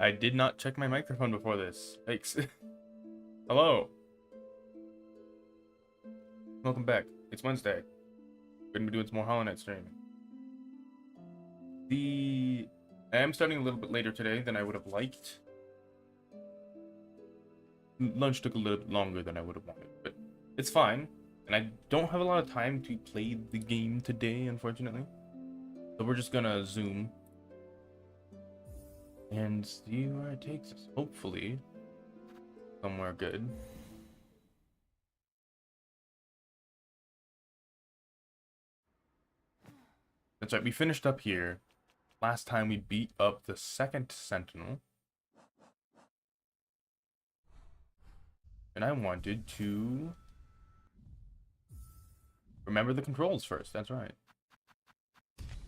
I did not check my microphone before this. Thanks. Hello. Welcome back. It's Wednesday. We're gonna be doing some more Hollow Knight streaming. I am starting a little bit later today than I would have liked. Lunch took a little bit longer than I would have wanted, but it's fine. And I don't have a lot of time to play the game today, unfortunately. So we're just gonna zoom and see where it takes us. Hopefully, somewhere good. That's right, we finished up here. Last time we beat up the second sentinel. And I wanted to remember the controls first, that's right.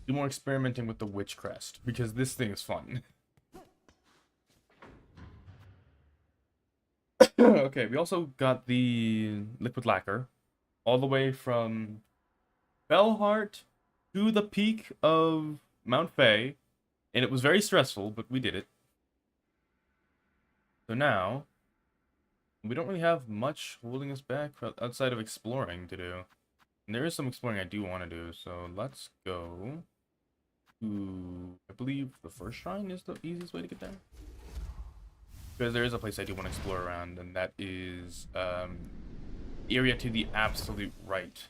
Do more experimenting with the witch crest, because this thing is fun. Okay, we also got the liquid lacquer all the way from Bellheart to the peak of Mount Fay, and it was very stressful, but we did it. So now, we don't really have much holding us back outside of exploring to do. And there is some exploring I do want to do, so let's go to, I believe the first shrine is the easiest way to get there. Because there is a place I do want to explore around, and that is area to the absolute right.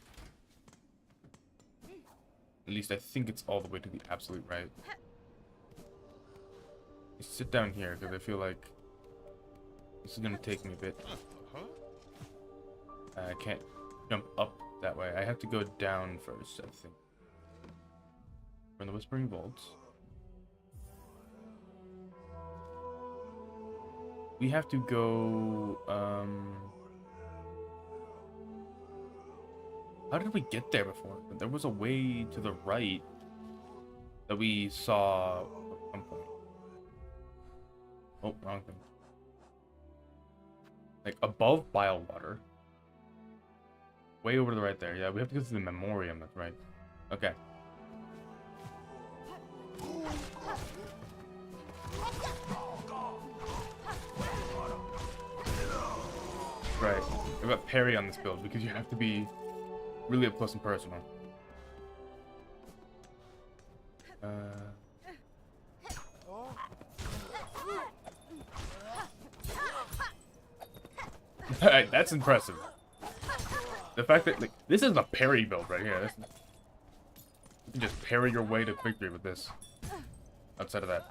At least I think it's all the way to the absolute right. Let's sit down here, because I feel like this is going to take me a bit. I can't jump up that way. I have to go down first, I think. We're in the Whispering Vaults. We have to go, how did we get there before? There was a way to the right that we saw at some point. Oh, wrong thing. Like above Bile Water. Way over to the right there. Yeah, we have to go to the Memoriam, that's right. Okay. Right. I've got parry on this build because you have to be really up close and personal. That's impressive. The fact that, like, this is a parry build right here. You can just parry your way to victory with this. Outside of that.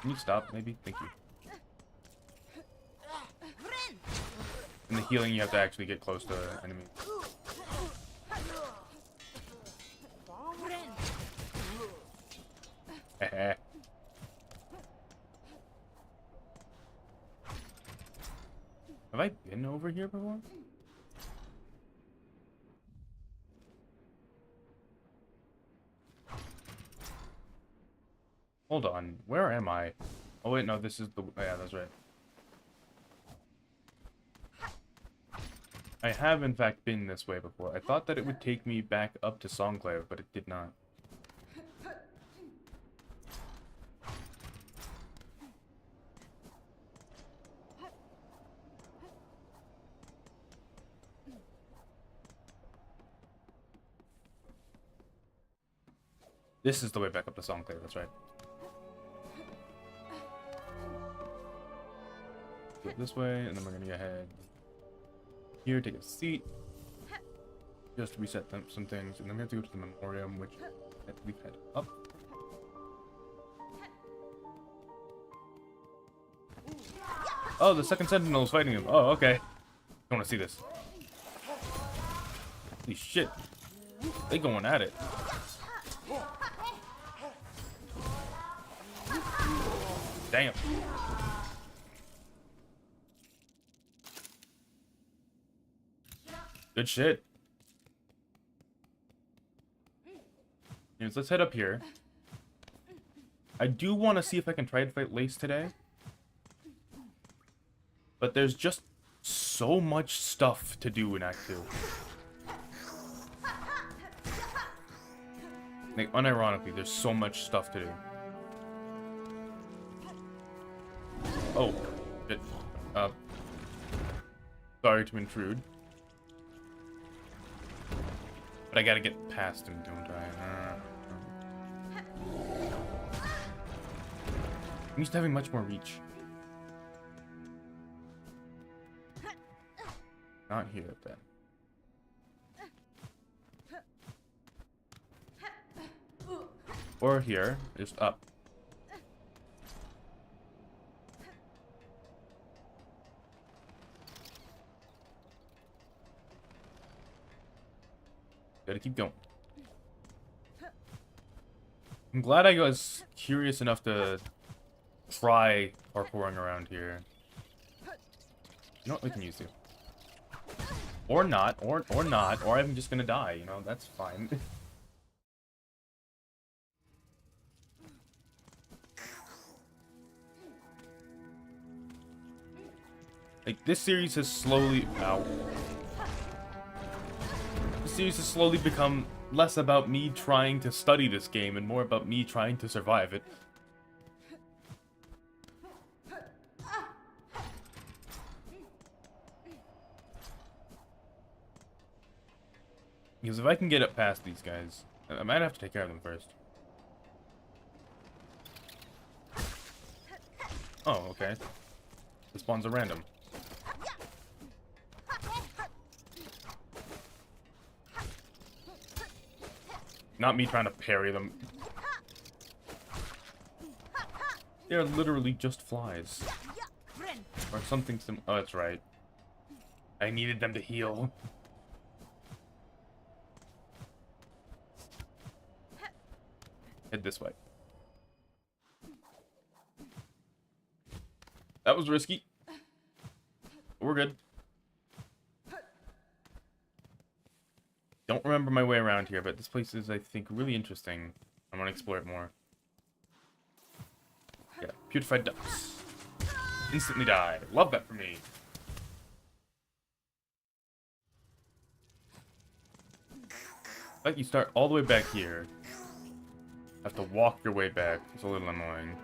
Can you stop, maybe? Thank you. In the healing, you have to actually get close to the enemy. Have I been over here before? Hold on, where am I? Oh wait, no, this is the... yeah, that's right. I have in fact been this way before. I thought that it would take me back up to Songclave, but it did not. This is the way back up to Songclave, that's right. Go this way, and then we're gonna go ahead here, take a seat, just to reset some things, and then we have to go to the Memoriam, which we head up. Oh, the second sentinel is fighting him. Oh, okay. I want to see this. Holy shit. They going at it. Damn. Good shit. Anyways, let's head up here. I do want to see if I can try to fight Lace today. But there's just so much stuff to do in Act 2. Like, unironically, there's so much stuff to do. Oh, shit. Uh, sorry to intrude. But I gotta get past him, don't I? I'm used to having much more reach. Not here, then. Or here, just up. Gotta keep going. I'm glad I was curious enough to try parkouring around here. You know what, we can use you. Or not, or not, or I'm just gonna die, you know, that's fine. Like, this series has slowly... Ow. This series has slowly become less about me trying to study this game and more about me trying to survive it. Because if I can get up past these guys, I might have to take care of them first. Oh, okay. The spawns are random. Not me trying to parry them. They're literally just flies. Or something oh, that's right. I needed them to heal. Head this way. That was risky. We're good. Don't remember my way around here, but this place is, I think, really interesting. I want to explore it more. Yeah, putrefied ducks. Instantly die. Love that for me. Like you start all the way back here. Have to walk your way back. It's a little annoying.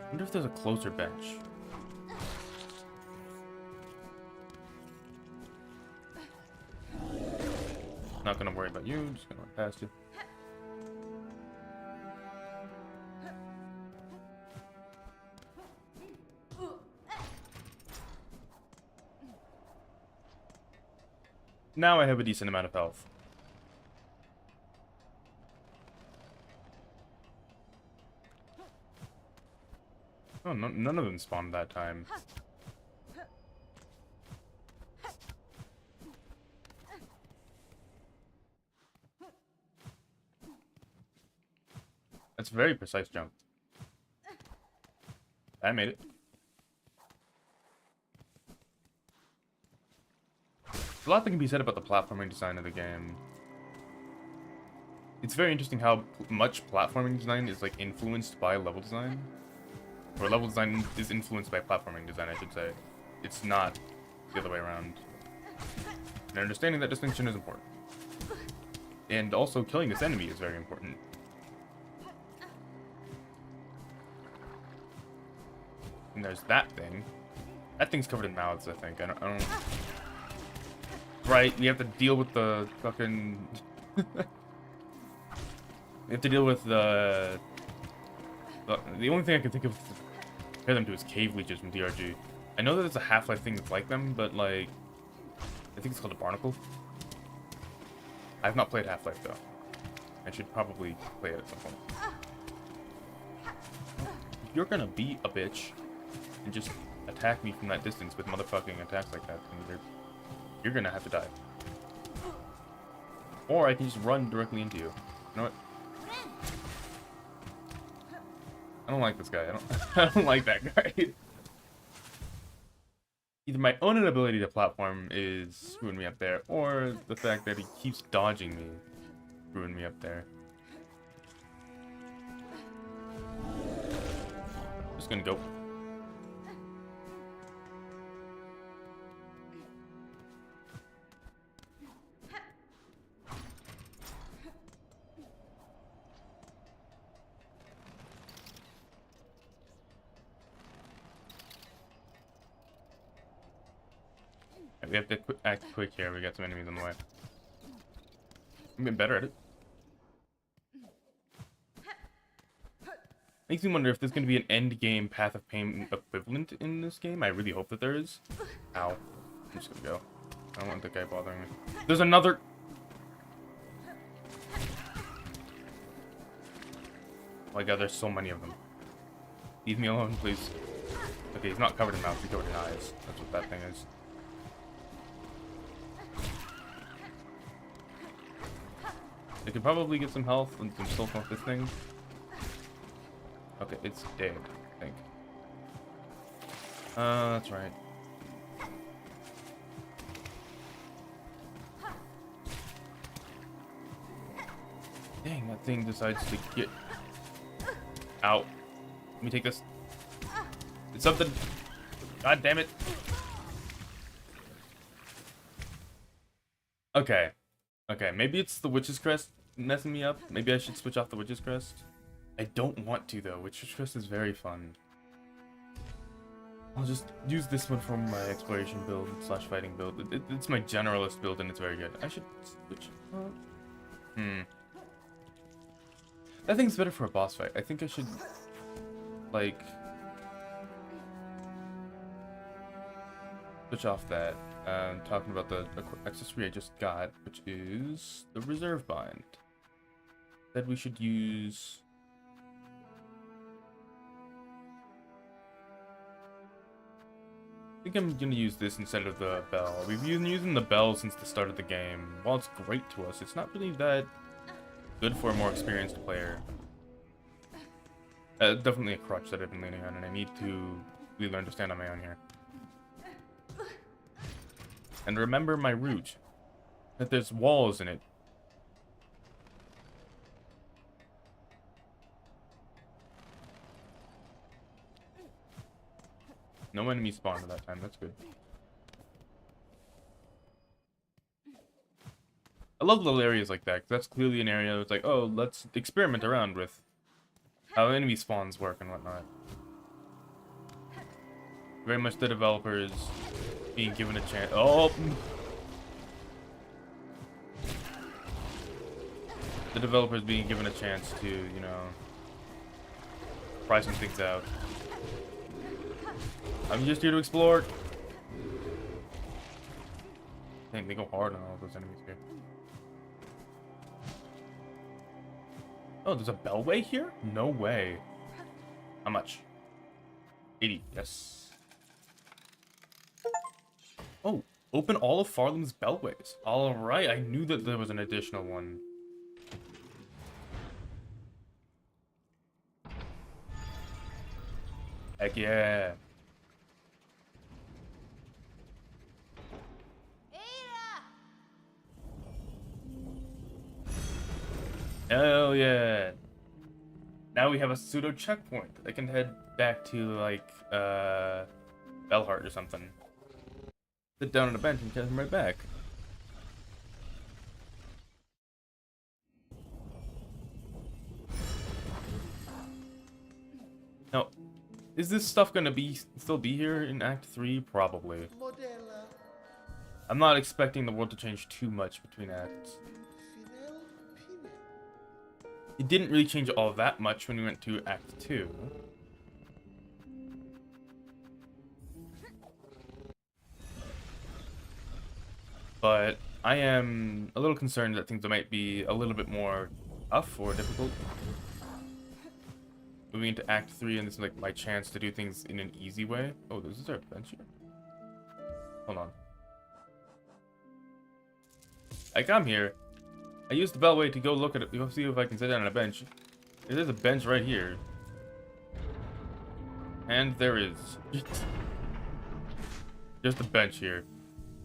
I wonder if there's a closer bench. Not gonna worry about you, just gonna run past you. Now I have a decent amount of health. Oh, no, none of them spawned that time. That's a very precise jump. I made it. There's a lot that can be said about the platforming design of the game. It's very interesting how much platforming design is like influenced by level design. Or level design is influenced by platforming design, I should say. It's not the other way around. And understanding that distinction is important. And also killing this enemy is very important. And there's that thing. That thing's covered in mouths, I think. I don't... Right, we have to deal with the fucking... we have to deal with the only thing I can think of to compare them to is cave leeches from DRG. I know that there's a Half-Life thing that's like them, but like... I think it's called a barnacle. I've not played Half-Life though. I should probably play it at some point. If you're gonna be a bitch and just attack me from that distance with motherfucking attacks like that, then you're gonna have to die. Or I can just run directly into you. You know what? I don't like this guy. I don't like that guy. Either my own inability to platform is screwing me up there, or the fact that he keeps dodging me screwing me up there. Just gonna go. We have to act quick here. We got some enemies on the way. I'm getting better at it. Makes me wonder if there's going to be an end game Path of Pain equivalent in this game. I really hope that there is. Ow. I'm just going to go. I don't want the guy bothering me. There's another... Oh my god, there's so many of them. Leave me alone, please. Okay, he's not covered in mouth, he's covered in eyes. That's what that thing is. I could probably get some health and some silk off this thing. Okay, it's dead, I think. That's right. Dang, that thing decides to get out. Let me take this. It's something. God damn it. Okay. Okay, maybe it's the Witch's Crest messing me up. Maybe I should switch off the Witch's Crest. I don't want to though. Witch's Crest is very fun. I'll just use this one for my exploration build / fighting build. It's my generalist build and it's very good. I should switch up. That thing's better for a boss fight. I think I should, like, switch off that. Talking about the accessory I just got, which is the Reserve Bind. That we should use... I think I'm gonna use this instead of the bell. We've been using the bell since the start of the game. While it's great to us, it's not really that good for a more experienced player. Definitely a crutch that I've been leaning on, and I need to really learn to stand on my own here. And remember my route. That there's walls in it. No enemy spawned at that time, that's good. I love little areas like that, 'cause that's clearly an area that's like, oh, let's experiment around with how enemy spawns work and whatnot. Very much the developers being given a chance. Oh! The developers being given a chance to, you know, try some things out. I'm just here to explore. Dang, they go hard on all those enemies here. Oh, there's a bellway here? No way. How much? 80, yes. Oh, open all of Farlam's bellways. Alright, I knew that there was an additional one. Heck yeah. Hell yeah. Now we have a pseudo checkpoint. I can head back to, like, Bellheart or something. Sit down on a bench and come right back. Now, is this stuff gonna still be here in Act 3? Probably. I'm not expecting the world to change too much between acts. It didn't really change all that much when we went to Act 2. But I am a little concerned that things might be a little bit more tough or difficult. Moving into Act 3, and this is like my chance to do things in an easy way. Oh, is there a bench here? Hold on. I come here. I used the bellway to go look at it, go see if I can sit down on a bench. There's a bench right here. And there is. Just a bench here.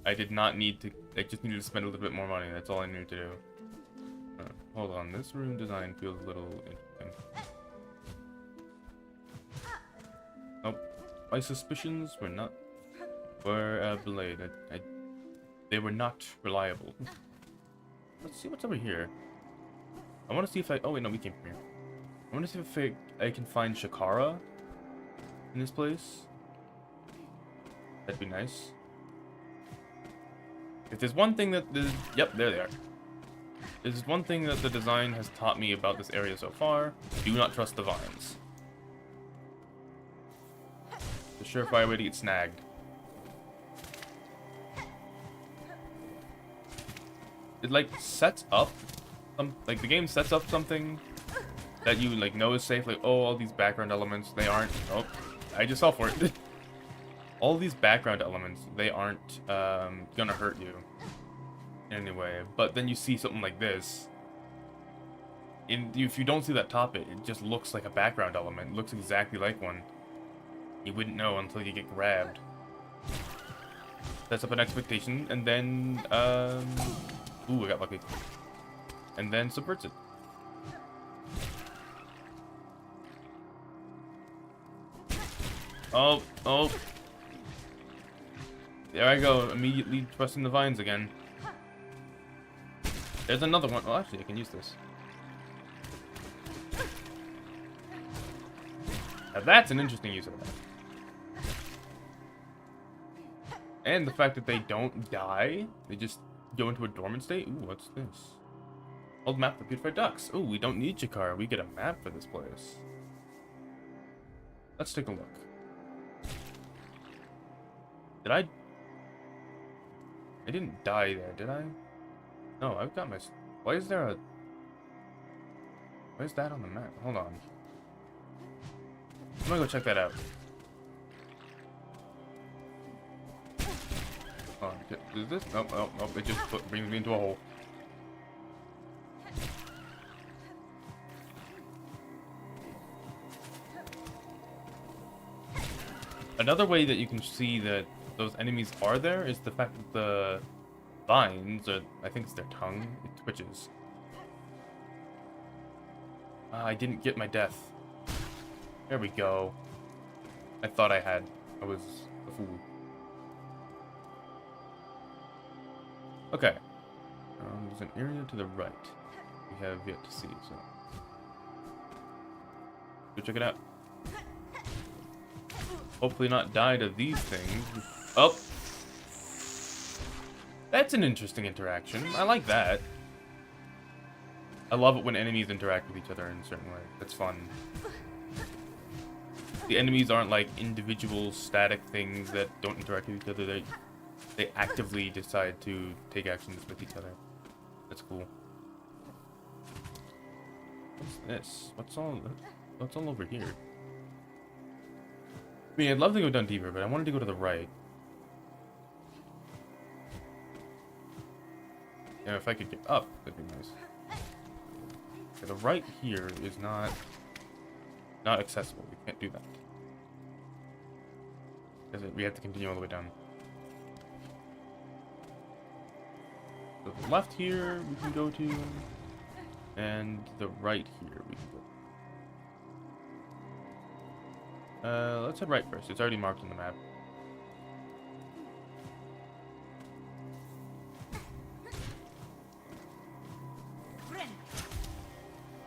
I did not need to, I just needed to spend a little bit more money. That's all I needed to do. Hold on, this room design feels a little interesting. Nope. My suspicions were belayed. They were not reliable. Let's see what's over here. I want to see if oh wait, no, we came from here. I want to see if I can find Shakara in this place. That'd be nice. If there's one thing that the... Yep, there they are. There's one thing that the design has taught me about this area so far. Do not trust the vines. The surefire way to get snagged. It, like, sets up... like, the game sets up something that you, like, know is safe. Like, oh, all these background elements, they aren't... Oh, I just fell for it. All these background elements, they aren't gonna hurt you in any way. But then you see something like this. If you don't see that top it just looks like a background element. It looks exactly like one. You wouldn't know until you get grabbed. Sets up an expectation, and then, ooh, I got lucky. And then subverts it. Oh, oh. There I go, immediately trusting the vines again. There's another one. Oh, actually, I can use this. Now that's an interesting use of that. And the fact that they don't die, they just go into a dormant state. Ooh, what's this? Old map for beautified ducks. Ooh, we don't need Jakar. We get a map for this place. Let's take a look. Did I didn't die there, did I? No, I've got my... Why is there a... Where's that on the map? Hold on. I'm gonna go check that out. Oh, is this? Nope, nope, nope. It just brings me into a hole. Another way that you can see that those enemies are there is the fact that the vines, or I think it's their tongue, it twitches. I didn't get my death. There we go. I thought I had. I was a fool. Okay. There's an area to the right we have yet to see, so go check it out. Hopefully not die to these things. Oh! That's an interesting interaction. I like that. I love it when enemies interact with each other in a certain way. That's fun. The enemies aren't like individual static things that don't interact with each other. They actively decide to take actions with each other. That's cool. What's this? What's all over here? I mean, I'd love to go down deeper, but I wanted to go to the right. Yeah, if I could get up, that'd be nice. Okay, the right here is not accessible. We can't do that. Because we have to continue all the way down. So the left here we can go to, and the right here we can go. Let's head right first. It's already marked on the map.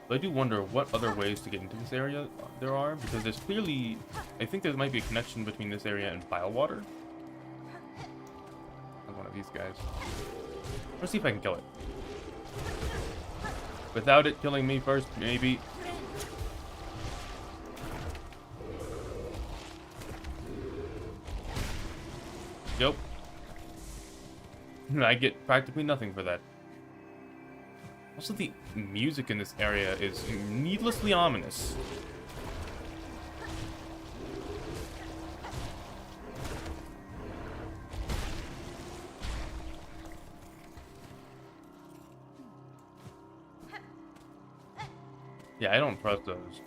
But I do wonder what other ways to get into this area there are, because there's clearly... I think there might be a connection between this area and Bilewater. One of these guys. Let's see if I can kill it. Without it killing me first, maybe. Yep. I get practically nothing for that. Also, the music in this area is needlessly ominous. Yeah, I don't trust those.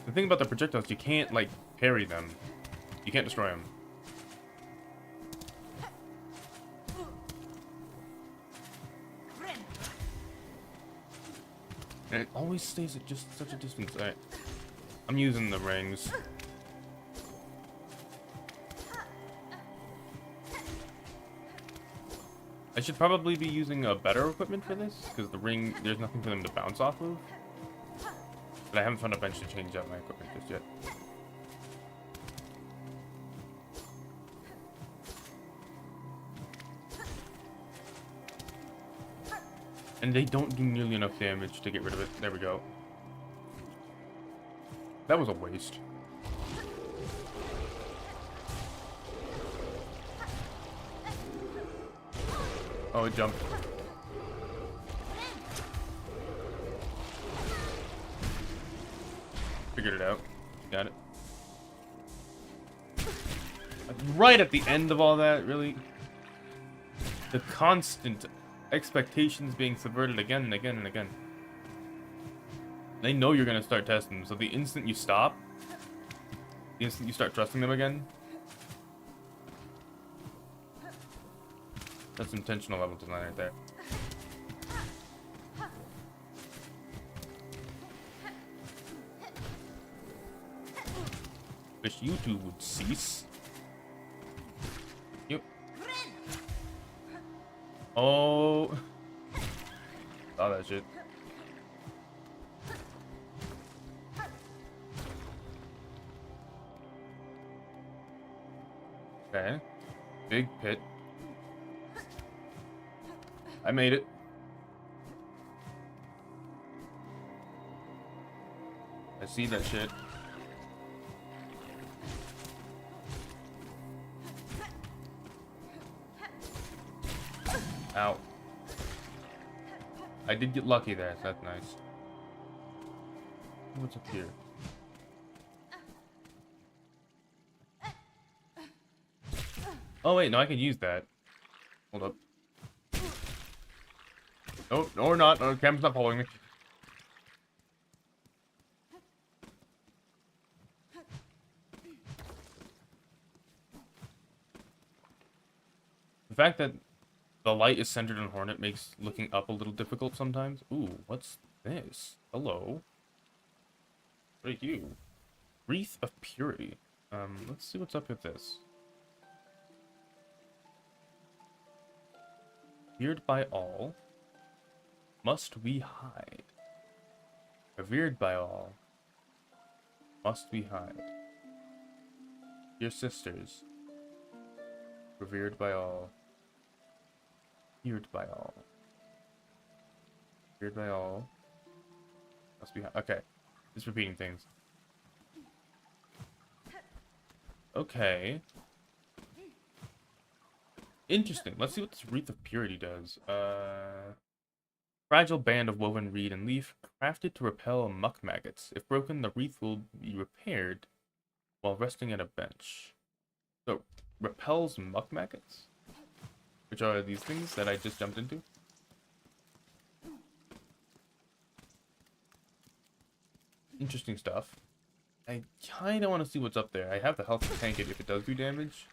The thing about the projectiles, you can't, like, parry them. You can't destroy them. And it always stays at just such a distance. I'm using the rings. I should probably be using better equipment for this, because the ring, there's nothing for them to bounce off of. But I haven't found a bench to change out my equipment just yet. And they don't do nearly enough damage to get rid of it. There we go. That was a waste. Oh, it jumped. Figured it out. Got it. Right at the end of all that, really? The constant expectations being subverted again and again and again. They know you're gonna start testing them, so the instant you stop, the instant you start trusting them again, that's intentional level design right there. Wish you two would cease. Yep. Oh. Saw that shit. Okay. Big pit. I made it. I see that shit. Ow. I did get lucky there, so that's nice. What's up here? Oh wait, no, I can use that. Hold up. Nope, no, or not. No, the camera's not following me. The fact that the light is centered on Hornet makes looking up a little difficult sometimes. Ooh, what's this? Hello. What are you? Wreath of Purity. Let's see what's up with this. Feared by all. Must we hide? Revered by all. Must we hide? Your sisters. Revered by all. Feared by all. Feared by all. Must be okay. Just repeating things. Okay. Interesting. Let's see what this Wreath of Purity does. Fragile band of woven reed and leaf, crafted to repel muck maggots. If broken, the wreath will be repaired while resting at a bench. So, repels muck maggots? Which are these things that I just jumped into? Interesting stuff. I kinda want to see what's up there. I have the health to tank it if it does do damage.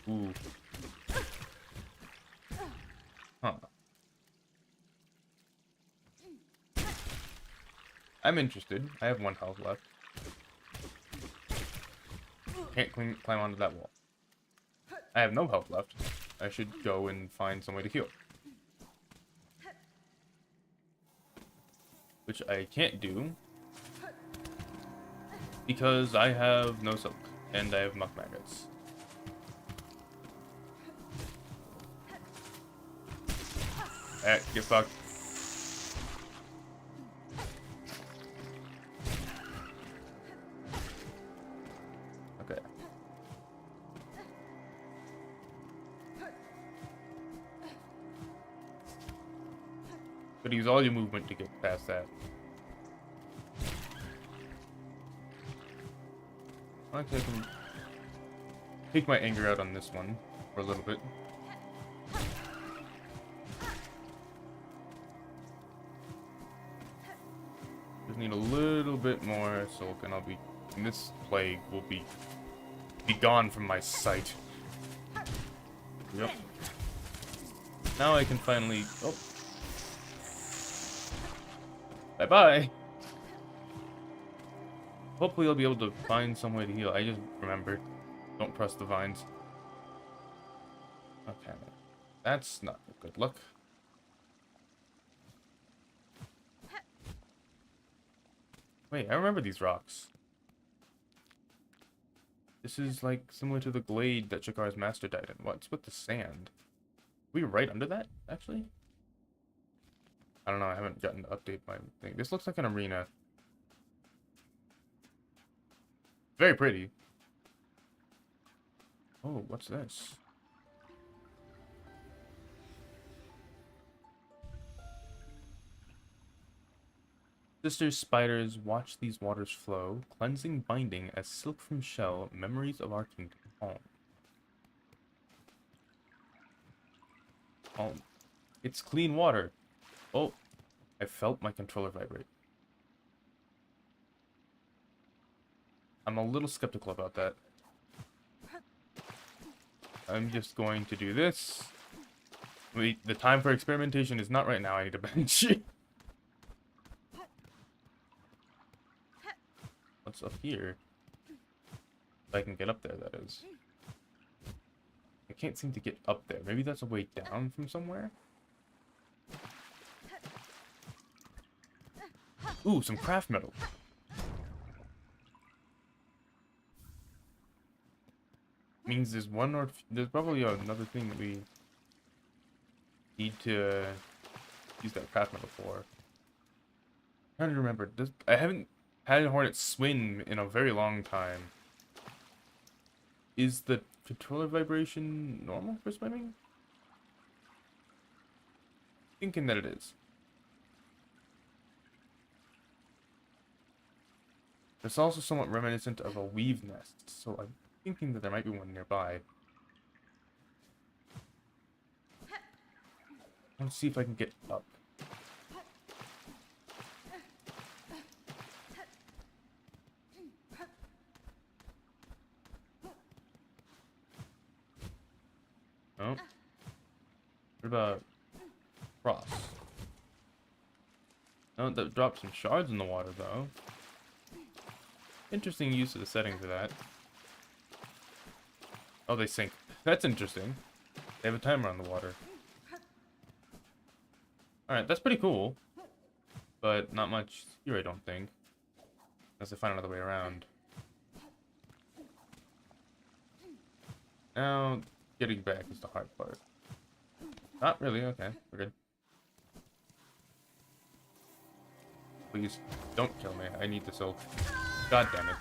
Ooh. Huh. I'm interested. I have 1 health left. Can't climb onto that wall. I have no health left. I should go and find some way to heal. Which I can't do. Because I have no silk. And I have muck maggots. Get fucked. Okay. But use all your movement to get past that. Actually, I can take my anger out on this one for a little bit. Just need a little bit more silk, and I'll be. And this plague will be gone from my sight. Yep. Now I can finally. Oh. Bye bye. Hopefully I'll be able to find some way to heal. I just remembered. Don't press the vines. Okay. That's not good luck. Wait, I remember these rocks. This is like similar to the glade that Shakar's master died in. What's with the sand? Are we right under that, actually? I don't know, I haven't gotten to update my thing. This looks like an arena. Very pretty. Oh, what's this? Sisters spiders, watch these waters flow, cleansing binding as silk from shell, memories of our kingdom home. Oh, it's clean water. Oh, I felt my controller vibrate. I'm a little skeptical about that. I'm just going to do this. Wait, the time for experimentation is not right now. I need a bench. What's up here? If I can get up there, that is. I can't seem to get up there. Maybe that's a way down from somewhere? Ooh, some craft metal. Means there's one or... There's probably another thing that we need to use that craft metal for. I'm trying to remember. I haven't had a hornet swim in a very long time. Is the controller vibration normal for swimming? Thinking that it is. It's also somewhat reminiscent of a weave nest, so I'm thinking that there might be one nearby. Let's see if I can get up. Oh. What about cross? No, that dropped some shards in the water, though. Interesting use of the setting for that. Oh, they sink. That's interesting. They have a timer on the water. Alright, that's pretty cool. But not much here, I don't think. Unless I find another way around. Now, getting back is the hard part. Not really, okay. We're good. Please, don't kill me. I need the silk. God damn it.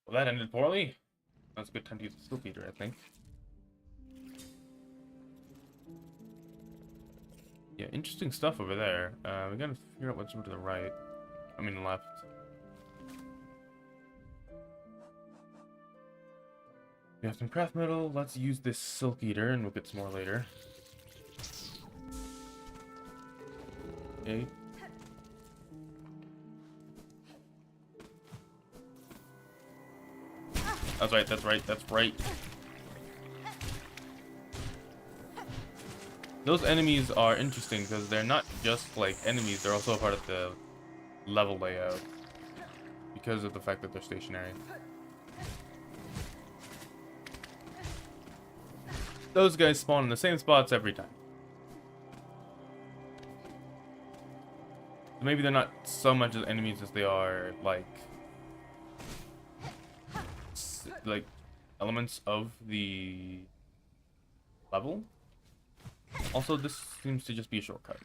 Well, that ended poorly. That's a good time to use the silk eater, I think. Yeah, interesting stuff over there. We gotta figure out what's over to the right. I mean, left. We have some craft metal. Let's use this silk eater, and we'll get some more later. Okay. That's right, that's right, that's right. Those enemies are interesting because they're not just like enemies, they're also a part of the level layout because of the fact that they're stationary. Those guys spawn in the same spots every time. Maybe they're not so much as enemies as they are like elements of the level. Also, this seems to just be a shortcut.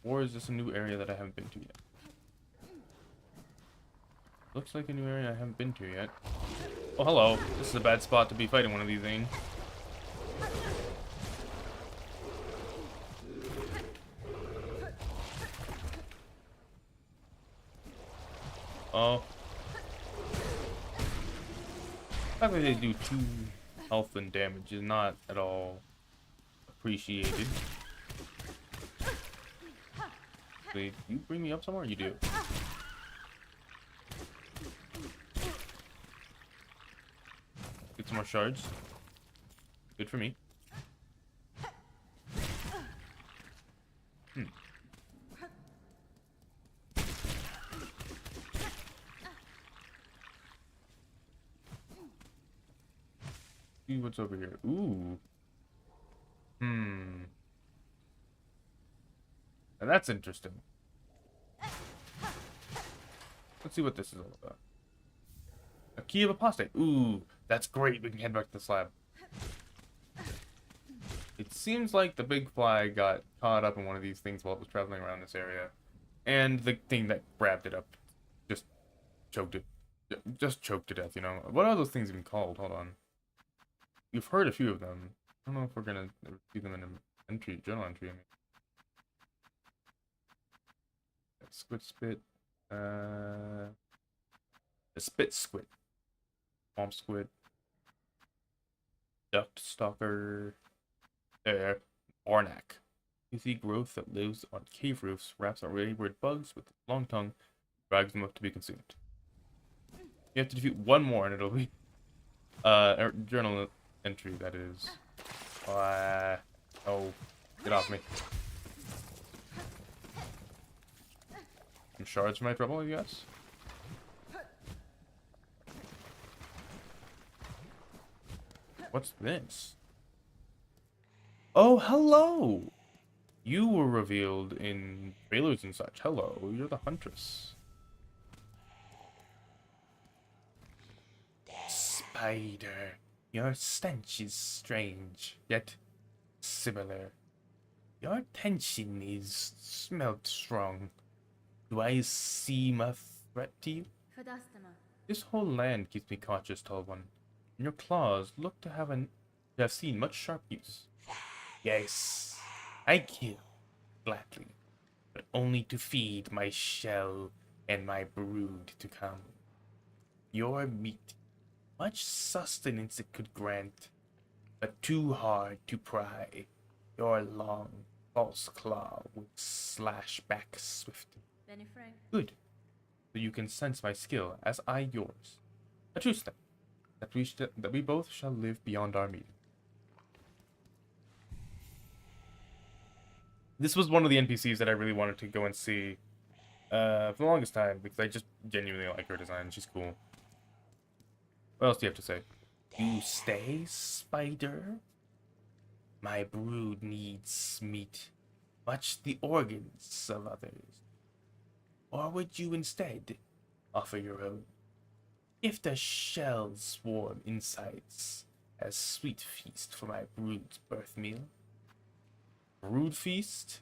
Or is this a new area that I haven't been to yet? Looks like a new area I haven't been to yet. Oh, hello. This is a bad spot to be fighting one of these things. Oh. The fact that they do 2 health and damage is not at all appreciated. Wait, you bring me up somewhere? You do. Get some more shards. Good for me. See what's over here. Ooh. And that's interesting. Let's see what this is all about. A key of apostate. Ooh, that's great. We can head back to the slab. seems like the big fly got caught up in one of these things while it was traveling around this area. And the thing that grabbed it up just choked it. Just choked to death, you know? What are those things even called? Hold on. You've heard a few of them. I don't know if we're gonna see them in an entry, journal entry. I mean. Squid spit. The spit squid. Swamp squid. Duct stalker. There. Ornak. Easy growth that lives on cave roofs, wraps on wayward bugs with a long tongue, drags them up to be consumed. You have to defeat one more and it'll be journal entry, that is. Oh, get off me. Some shards for my trouble, I guess. What's this? Oh, hello! You were revealed in trailers and such. Hello, you're the huntress. Spider, your stench is strange, yet similar. Your tension is smelt strong. Do I seem a threat to you? This whole land keeps me cautious, Tall One. And your claws look to have seen much sharp use. Yes, I kill, gladly, but only to feed my shell and my brood to come. Your meat, much sustenance it could grant, but too hard to pry. Your long, false claw would slash back swiftly. Good. So you can sense my skill, as I yours. A truce then, that we both shall live beyond our meeting. This was one of the NPCs that I really wanted to go and see for the longest time, because I just genuinely like her design. She's cool. What else do you have to say? You stay, spider? My brood needs meat, much the organs of others. Or would you instead offer your own? If the shells swarm insides, as sweet feast for my brood's birth meal. Brood feast?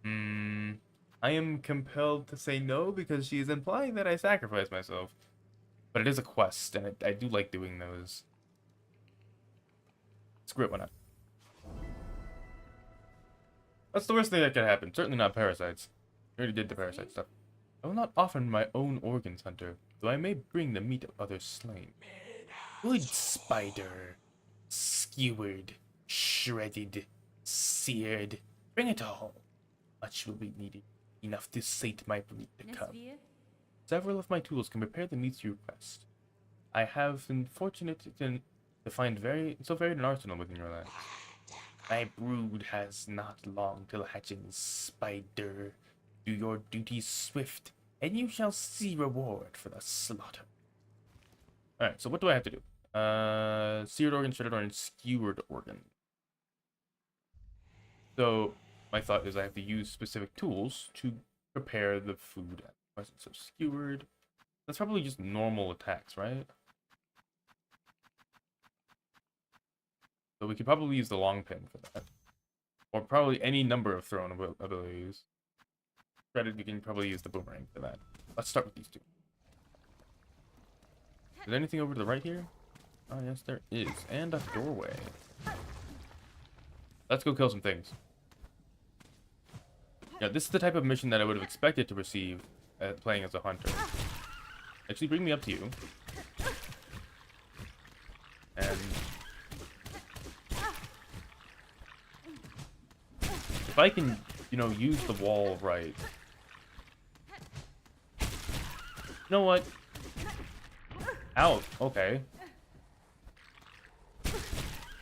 I am compelled to say no because she is implying that I sacrifice myself. But it is a quest, and I do like doing those. Screw it, why not? That's the worst thing that could happen. Certainly not parasites. I already did the parasite stuff. I will not offer my own organs, Hunter, though I may bring the meat of others slain. Good spider. Skewered, shredded, seared. Bring it all. Much will be needed. Enough to sate my breed to come. Several of my tools can prepare the meats you request. I have been fortunate to find so varied an arsenal within your land. My brood has not long till hatching, spider. Do your duty swift, and you shall see reward for the slaughter. Alright, so what do I have to do? Seared organ, shredded organ, skewered organ. So, my thought is I have to use specific tools to prepare the food. So, skewered. That's probably just normal attacks, right? So we could probably use the long pin for that. Or probably any number of thrown abilities. Shredded, we can probably use the boomerang for that. Let's start with these two. Is there anything over to the right here? Oh, yes, there is. And a doorway. Let's go kill some things. Yeah, this is the type of mission that I would have expected to receive playing as a hunter. Actually, bring me up to you. And if I can, you know, use the wall right. You know what? Out. Okay.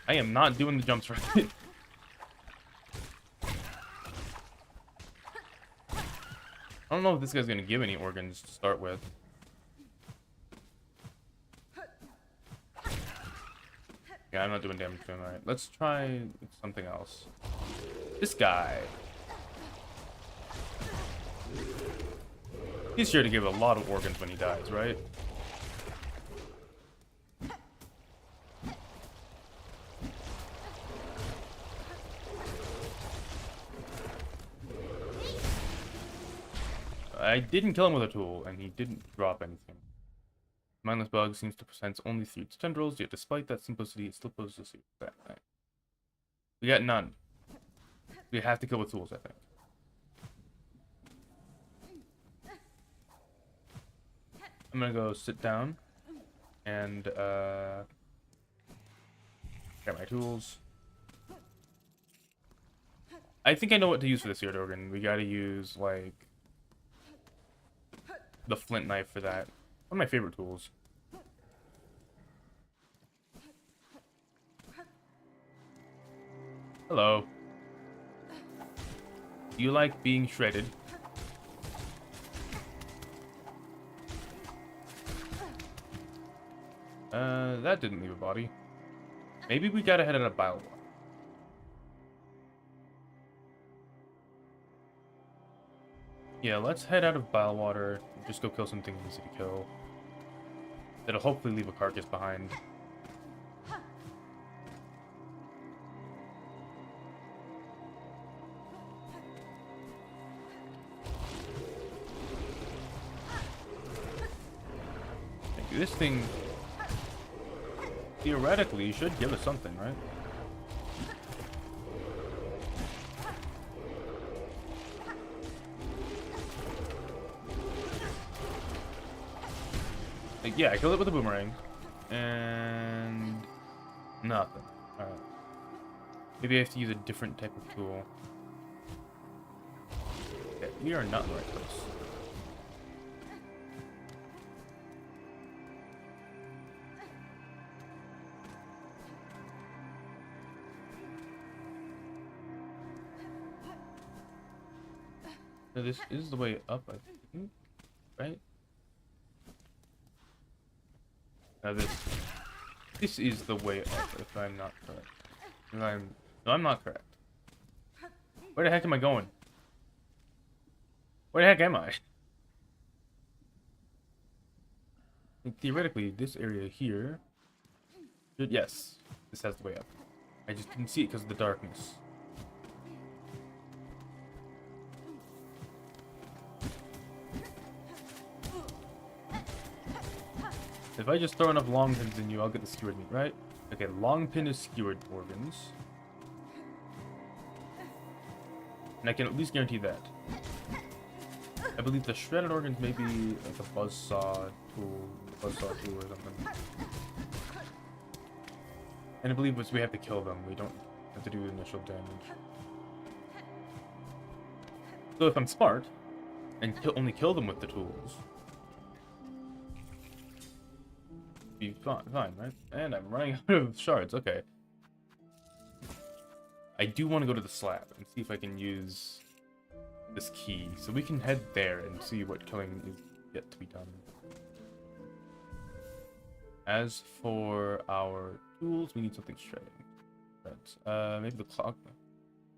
I am not doing the jumps right. I don't know if this guy's gonna give any organs to start with. Yeah, I'm not doing damage to him. Alright, let's try something else. This guy. He's sure to give a lot of organs when he dies, right? I didn't kill him with a tool, and he didn't drop anything. Mindless bug seems to present only through its tendrils, yet despite that simplicity, it still poses a serious threat. We got none. We have to kill with tools, I think. I'm gonna go sit down and get my tools. I think I know what to use for this eared organ. We gotta use like the flint knife for that. One of my favorite tools. Hello. Do you like being shredded? That didn't leave a body. Maybe we gotta head out of bile water. Yeah, let's head out of bile water. Just go kill something easy to kill. That'll hopefully leave a carcass behind. This thing theoretically should give us something, right? Like, yeah, I killed it with a boomerang. And nothing. Alright. Maybe I have to use a different type of tool. Okay, we are not in the right place. So this is the way up, I think, right? Now this is the way up, if I'm not correct. No, I'm not correct. Where the heck am I going? Where the heck am I? Like, theoretically, this area here should, yes, this has the way up. I just didn't see it because of the darkness. If I just throw enough long pins in you, I'll get the skewered meat, right? Okay, long pin is skewered organs. And I can at least guarantee that. I believe the shredded organs may be like a buzzsaw tool or something. And I believe once we have to kill them, we don't have to do initial damage. So if I'm smart, and only kill them with the tools, be fine, right? And I'm running out of shards. Okay. I do want to go to the slab and see if I can use this key, so we can head there and see what killing is yet to be done. As for our tools, we need something shredding. Right. Maybe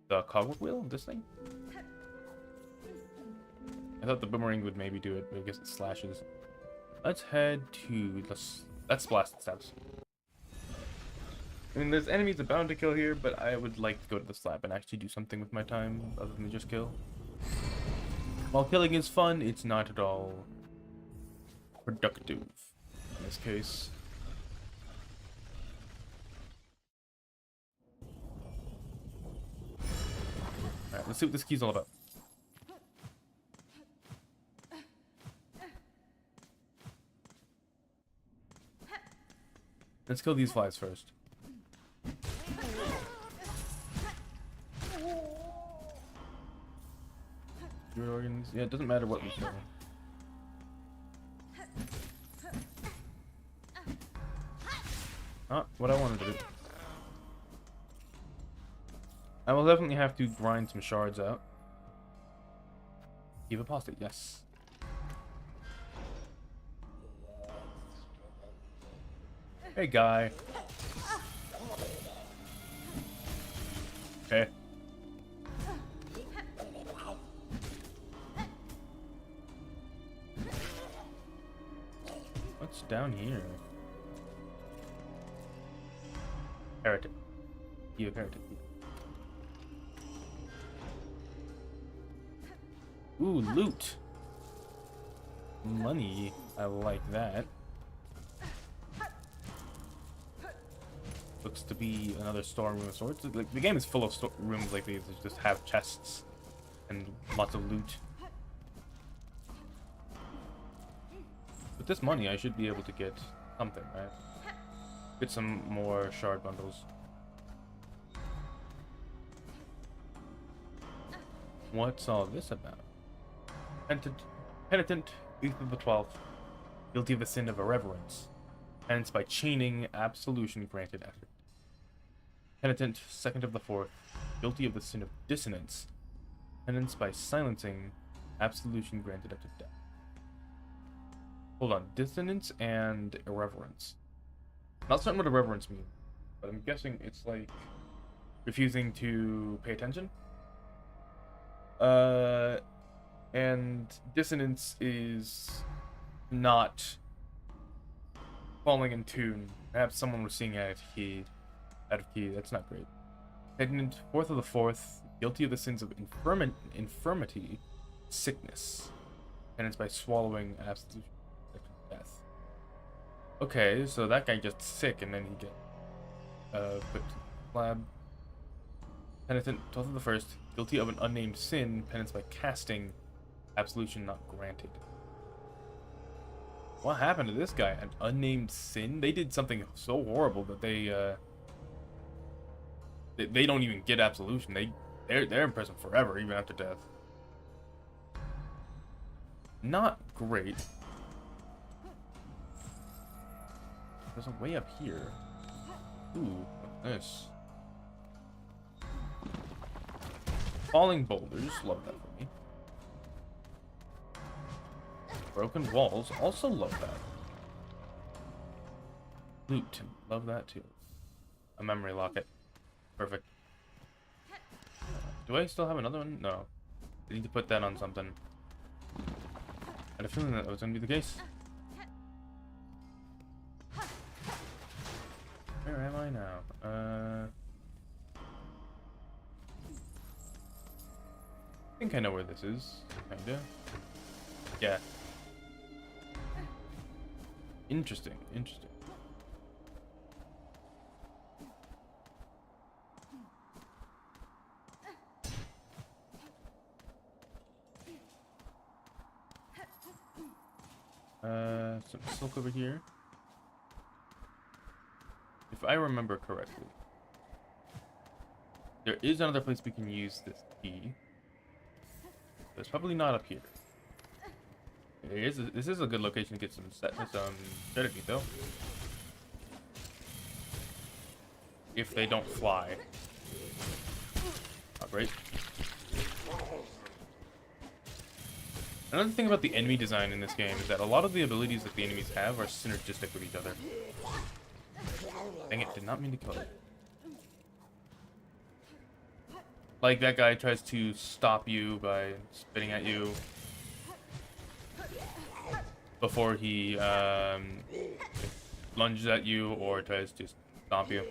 the cogwheel wheel. This thing. I thought the boomerang would maybe do it, but I guess it slashes. Let's head to the. Let's blast the steps. I mean, there's enemies abound to kill here, but I would like to go to the slab and actually do something with my time other than just kill. While killing is fun, it's not at all productive in this case. Alright, let's see what this key's all about. Let's kill these flies first. Your organs? Yeah, it doesn't matter what we kill. Not what I wanted to do. I will definitely have to grind some shards out. Keep apostate, yes. Hey, guy. Okay. What's down here? Heretic. You heretic. Ooh, loot. money. I like that. Looks to be another storeroom of sorts. Like, the game is full of rooms like these that just have chests and lots of loot. With this money, I should be able to get something, right? Get some more shard bundles. What's all this about? Penitent, 8th of the 12th, guilty of the sin of irreverence. Penance by chaining, absolution granted after. Penitent, 2nd of the 4th, guilty of the sin of dissonance. Penance by silencing, absolution granted after death. Hold on, dissonance and irreverence. Not certain what irreverence means, but I'm guessing it's like refusing to pay attention. And dissonance is not falling in tune. Perhaps someone was singing out of key. That's not great. Penitent, 4th of the 4th, guilty of the sins of infirmity, sickness. Penance by swallowing, absolution after death. Okay, so that guy gets sick and then he gets put to the lab. Penitent, 12th of the 1st, guilty of an unnamed sin, penance by casting, absolution not granted. What happened to this guy? An unnamed sin? They did something so horrible that they don't even get absolution. They're in prison forever, even after death. Not great. There's a way up here. Ooh, what's this? Falling boulders, love that for me. Broken walls, also love that. Loot, love that too. A memory locket, perfect. Do I still have another one? No. I need to put that on something. I had a feeling that was going to be the case. Where am I now? I think I know where this is. Kinda. Yeah. Interesting, interesting. Some silk over here. If I remember correctly, there is another place we can use this key. But it's probably not up here. This is a good location to get some better meat though. If they don't fly. Not great. Another thing about the enemy design in this game is that a lot of the abilities that the enemies have are synergistic with each other. Dang it, did not mean to kill it. Like that guy tries to stop you by spitting at you before he lunges at you or tries to stomp you.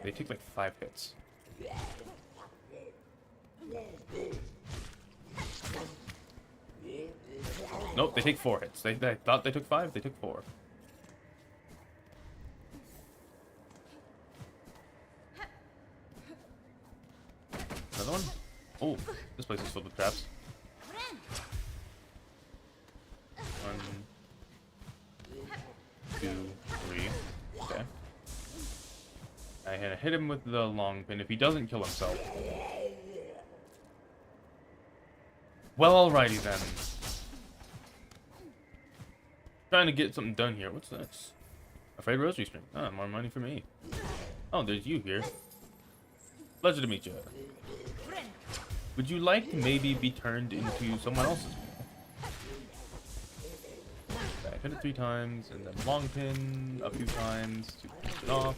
They take like 5 hits. Nope, they take 4 hits. They thought they took 5, they took 4. Another one? Oh, this place is filled with traps. 1, 2, 3. Okay. I hit him with the long pin. If he doesn't kill himself. Well, alrighty then. Trying to get something done here. What's this? Afraid rosary string. Ah, more money for me. Oh, there's you here. Pleasure to meet you. Would you like to maybe be turned into someone else's people? Okay, hit it 3 times, and then long pin a few times to finish it off.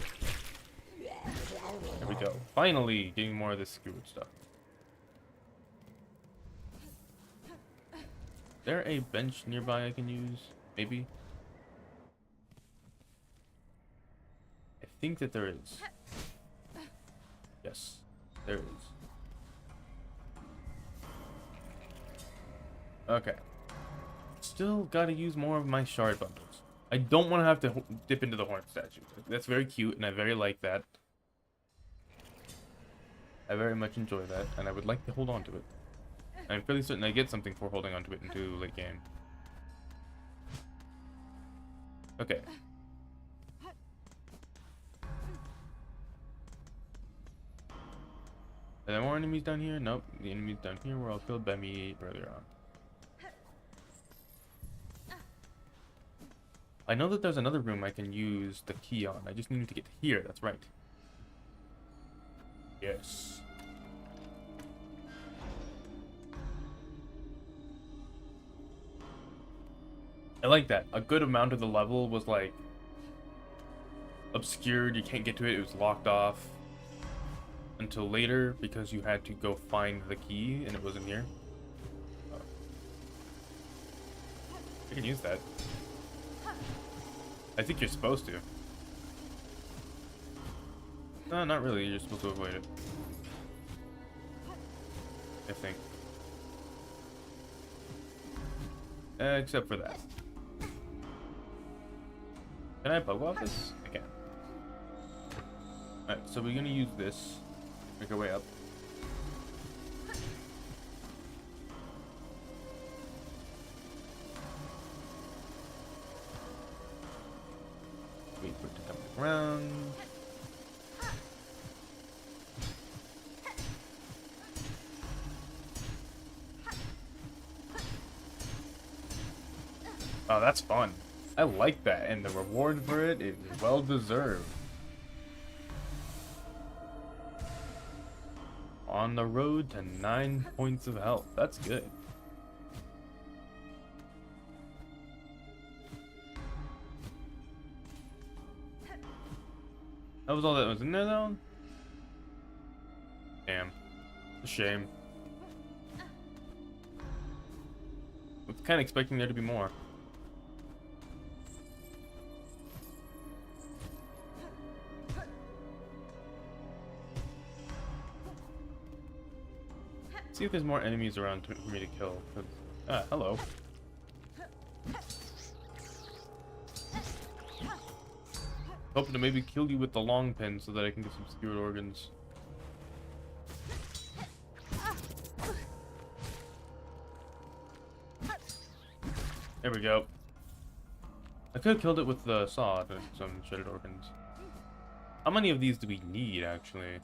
There we go. Finally, getting more of this skewered stuff. Is there a bench nearby I can use? Maybe? I think that there is. Yes, there is. Okay. still gotta use more of my shard bundles. I don't want to have to dip into the horn statue. That's very cute, and I very like that. I very much enjoy that, and I would like to hold on to it. I'm fairly certain I get something for holding on to it into late game. Okay. Are there more enemies down here? Nope. The enemies down here were all killed by me earlier on. I know that there's another room I can use the key on. I just need to get here. That's right. Yes. I like that. A good amount of the level was like obscured. You can't get to it. It was locked off until later because you had to go find the key and it wasn't here. I can use that. I think you're supposed to. No, not really. You're supposed to avoid it. I think. Except for that. Can I pogo off this? I can. Alright, so we're gonna use this. Make our way up. Wait for it to come around. Oh, that's fun. I like that, and the reward for it is well deserved. On the road to 9 points of health. That's good. That was all that was in there, though? Damn. It's a shame. I was kind of expecting there to be more. See if there's more enemies around for me to kill. Ah, hello. Hoping to maybe kill you with the long pin so that I can get some skewered organs. There we go. I could have killed it with the saw and some shredded organs. How many of these do we need, actually?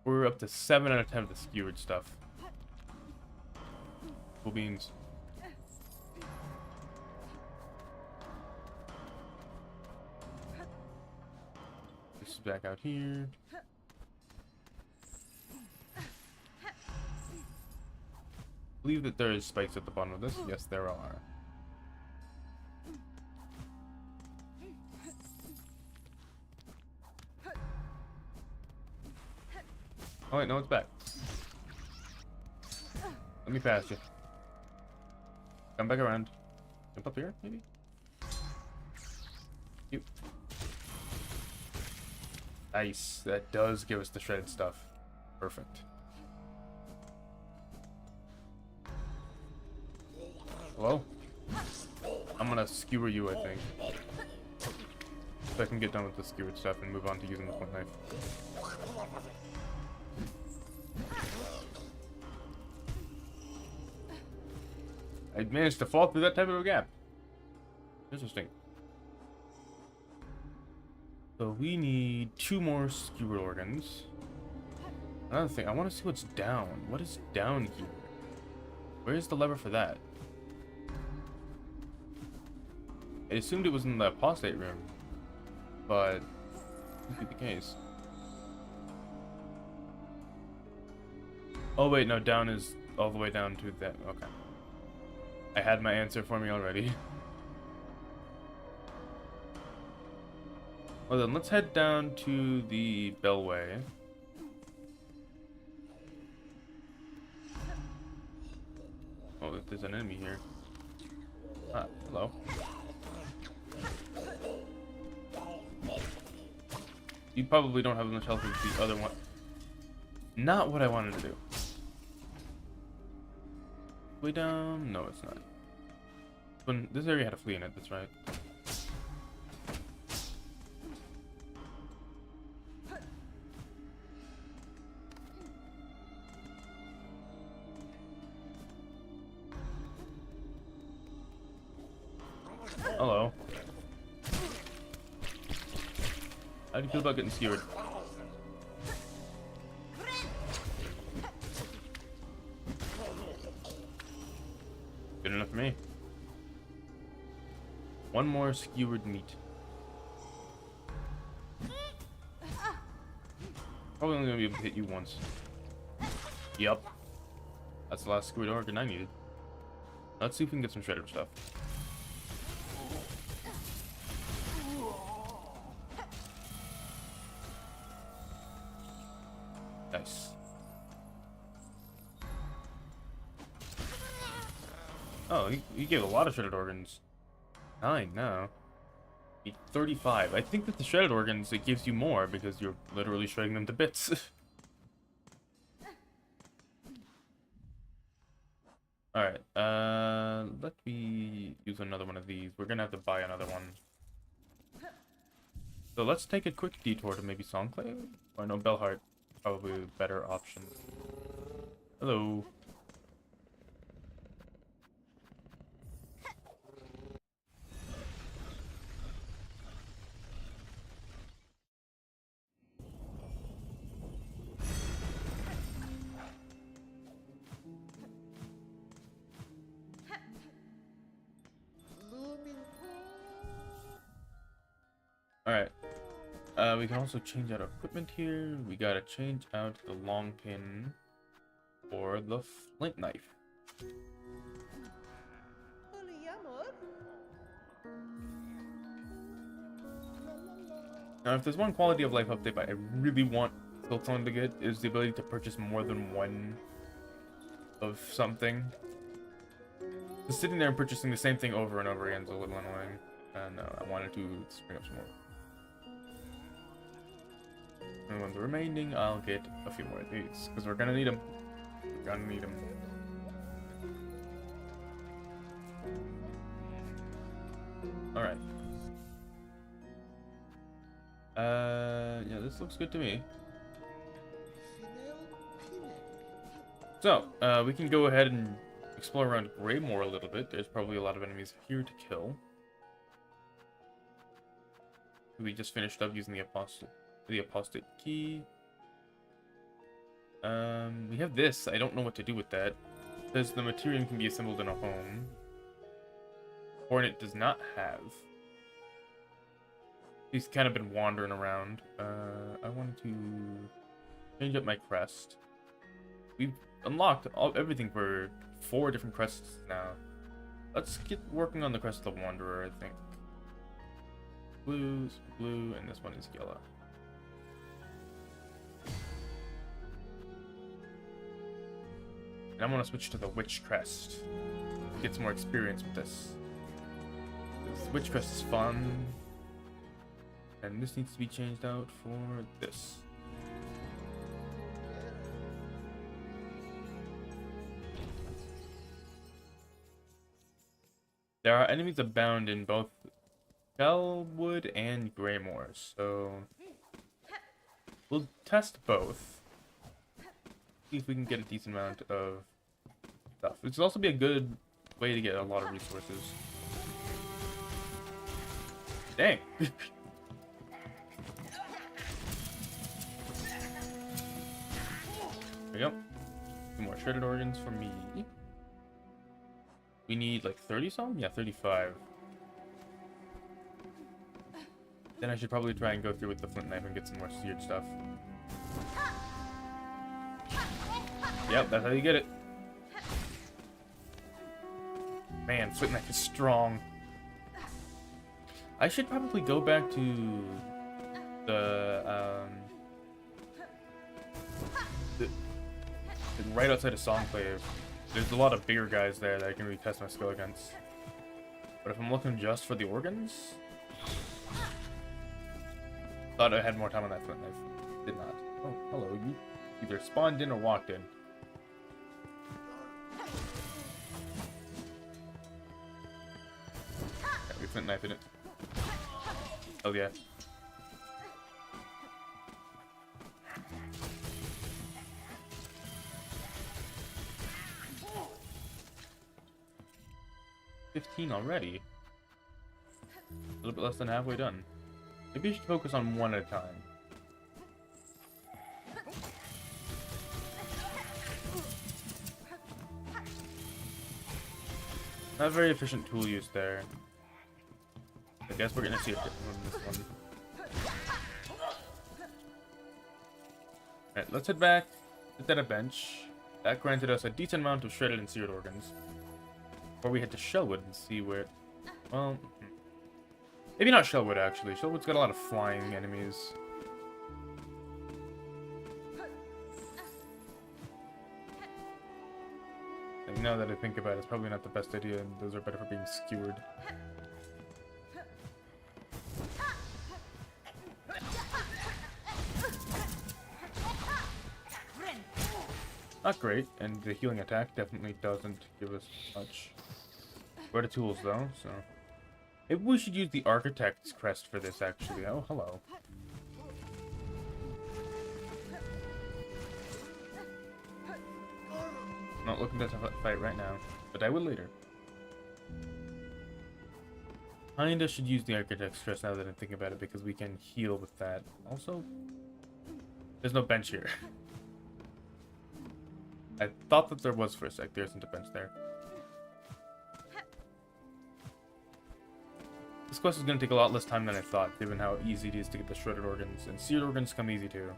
We're up to 7 out of 10 of the skewered stuff. Cool beans. This is back out here. I believe that there is spikes at the bottom of this. Yes, there are. Oh wait, no, it's back. Let me pass you. Come back around. Jump up here, maybe? Yep. Nice. That does give us the shredded stuff. Perfect. Hello? I'm gonna skewer you, I think. So I can get done with the skewered stuff and move on to using the point knife. I managed to fall through that type of a gap. Interesting. So we need 2 more skewered organs. Another thing, I want to see what's down. What is down here? Where's the lever for that? I assumed it was in the apostate room, but could be the case. Oh wait, no, down is all the way down to that. Okay. I had my answer for me already. Well then, let's head down to the Bellway. Oh, there's an enemy here. Ah, hello. You probably don't have much health as the other one. Not what I wanted to do. Way down? No, it's not. When this area had a flea in it, that's right. Hello. How do you feel about getting skewered? Good enough for me. One more skewered meat. Probably only gonna be able to hit you once. Yup. That's the last skewered organ I needed. Let's see if we can get some shredder stuff. Nice. Oh, he gave a lot of shredded organs. 9 now. 35. I think that the shredded organs, it gives you more because you're literally shredding them to bits. Alright, let me use another one of these. We're gonna have to buy another one. So let's take a quick detour to maybe Songclave? Or no, Bellheart. Probably a better option. Hello. Alright. We can also change out our equipment here. We gotta change out the long pin for the flint knife. Now, if there's one quality of life update I really want Silksong to get, is the ability to purchase more than one of something. Just sitting there and purchasing the same thing over and over again is a little annoying. And I wanted to spring up some more. And when the remaining, I'll get a few more of these, because we're gonna need them. We're gonna need them. Alright. Yeah, this looks good to me. So, we can go ahead and explore around Greymore a little bit. There's probably a lot of enemies here to kill. We just finished up using the apostate key. We have this. I don't know what to do with that. Because the material can be assembled in a home. Hornet does not have. He's kind of been wandering around. I wanted to change up my crest. We've unlocked everything for 4 different crests now. Let's get working on the crest of the Wanderer, I think. Blue, and this one is yellow. And I'm gonna switch to the Witch Crest. Get some more experience with this. This Witch Crest is fun. And this needs to be changed out for this. There are enemies abound in both Bellwood and Greymore, so we'll test both. See if we can get a decent amount of stuff. This will also be a good way to get a lot of resources. Dang! There we go. 2 more shredded organs for me. We need like 30 some? Yeah, 35. Then I should probably try and go through with the flint knife and get some more seared stuff. Yep, that's how you get it. Man, flint knife is strong. I should probably go back to the right outside of Songclave. There's a lot of bigger guys there that I can really test my skill against. But if I'm looking just for the organs, thought I had more time on that flint knife. Did not. Oh, hello. You either spawned in or walked in. flint knife in it. Oh yeah. $15 already. A little bit less than halfway done. Maybe you should focus on one at a time. Not very efficient tool use there. I guess we're gonna see it on this one. Alright, let's head back. Sit at a bench. That granted us a decent amount of shredded and seared organs. Before we head to Shellwood and see where... Well... Maybe not Shellwood, actually. Shellwood's got a lot of flying enemies. And now that I think about it, it's probably not the best idea, and those are better for being skewered. Not great, and the healing attack definitely doesn't give us much. We're the tools, though, so... Maybe we should use the Architect's Crest for this, actually. Oh, hello. Not looking to fight right now, but I will later. Kinda should use the Architect's Crest now that I'm thinking about it, because we can heal with that. Also, there's no bench here. I thought that there was for a sec. There isn't a bench there. This quest is going to take a lot less time than I thought, given how easy it is to get the shredded organs. And seared organs come easy too.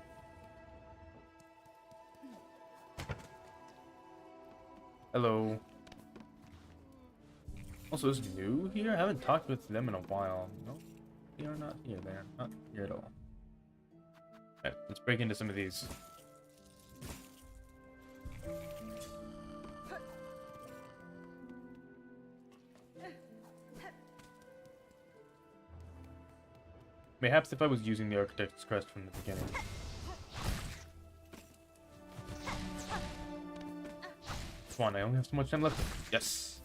Hello. Also, is new here? I haven't talked with them in a while. No, they are not here. They're not here at all. Alright, let's break into some of these. Mayhaps if I was using the Architect's Crest from the beginning. Come on, I only have so much time left. Yes!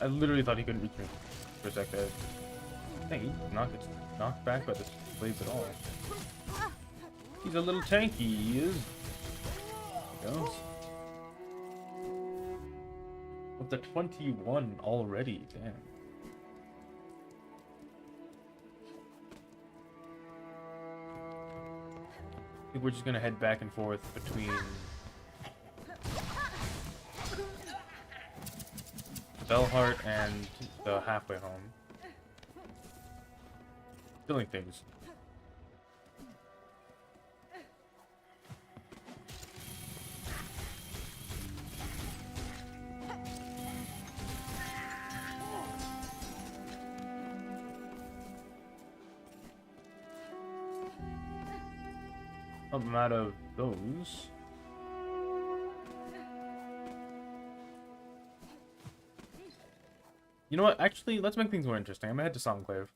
I literally thought he couldn't reach me for a second. Dang, he not gets knocked back by the blades at all. He's a little tanky, he is. Goes. With the 21 already, damn. I think we're just gonna head back and forth between Bellheart and the halfway home. Killing things. I'm out of those. You know what? Actually, let's make things more interesting. I'm gonna head to Songclave.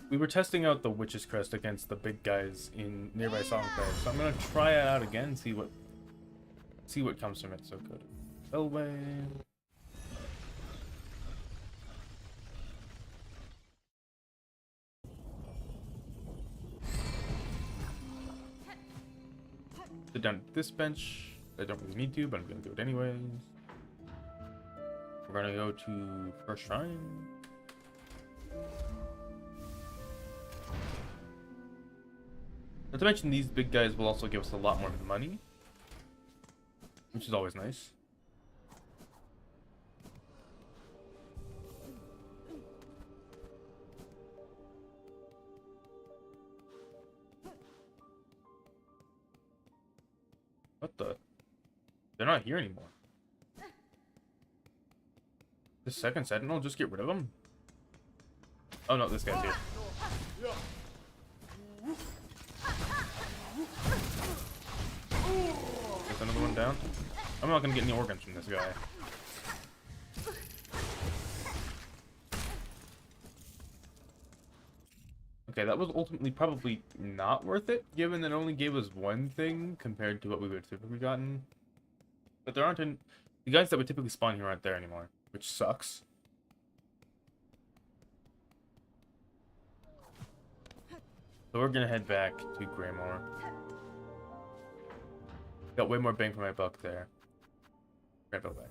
We were testing out the Witch's Crest against the big guys in nearby Songclave, so I'm gonna try it out again and see what comes from it. So good. Bellway. Sit down at this bench. I don't really need to, but I'm gonna do it anyways. We're gonna go to First Shrine. Not to mention, these big guys will also give us a lot more money, which is always nice. What the? They're not here anymore. The second sentinel, just get rid of them? Oh no, this guy's here. There's another one down. I'm not gonna get any organs from this guy. Okay, that was ultimately probably not worth it, given that it only gave us one thing compared to what we would have typically gotten. But there aren't any... The guys that would typically spawn here aren't there anymore, which sucks. So we're gonna head back to Greymore. Got way more bang for my buck there. Right about that.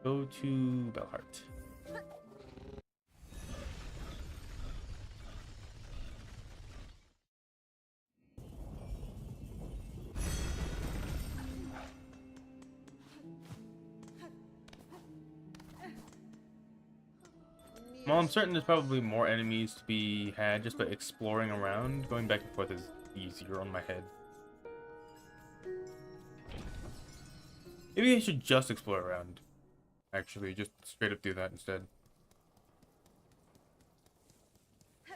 Go to Belhart. Well, I'm certain there's probably more enemies to be had just by exploring around. Going back and forth is easier on my head. Maybe I should just explore around. Actually, just straight up do that instead. I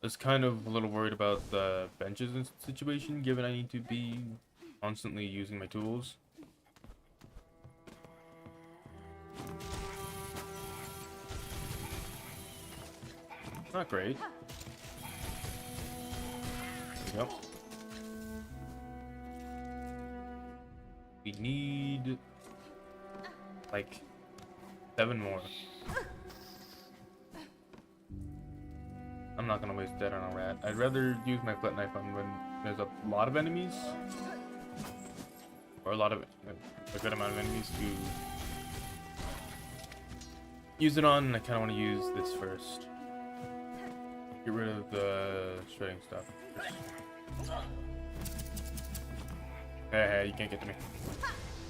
was kind of a little worried about the benches and situation, given I need to be constantly using my tools. Not great. There we go. We need like 7 more. I'm not gonna waste that on a rat. I'd rather use my flat knife on when there's a lot of enemies, or a good amount of enemies to use it on. And I kind of want to use this first. Get rid of the shredding stuff. Hey, you can't get to me.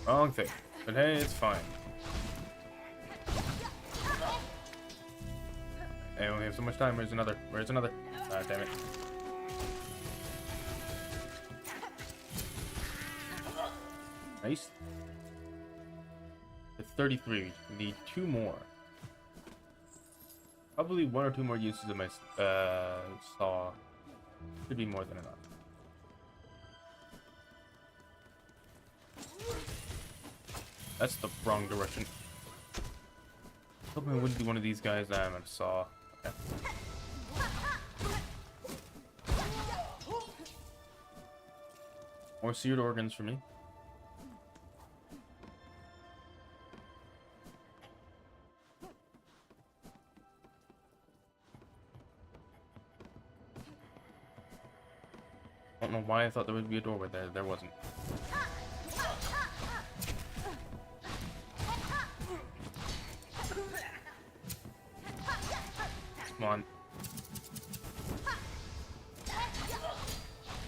Wrong thing. But hey, it's fine. I only have so much time. Where's another? Where's another? Ah, damn it. Nice. It's 33. We need 2 more. Probably 1 or 2 more uses of my saw. Should be more than enough. That's the wrong direction. Hoping it wouldn't be one of these guys that I'm gonna saw. Okay. More seared organs for me. I don't know why I thought there would be a doorway there. There wasn't. Come on.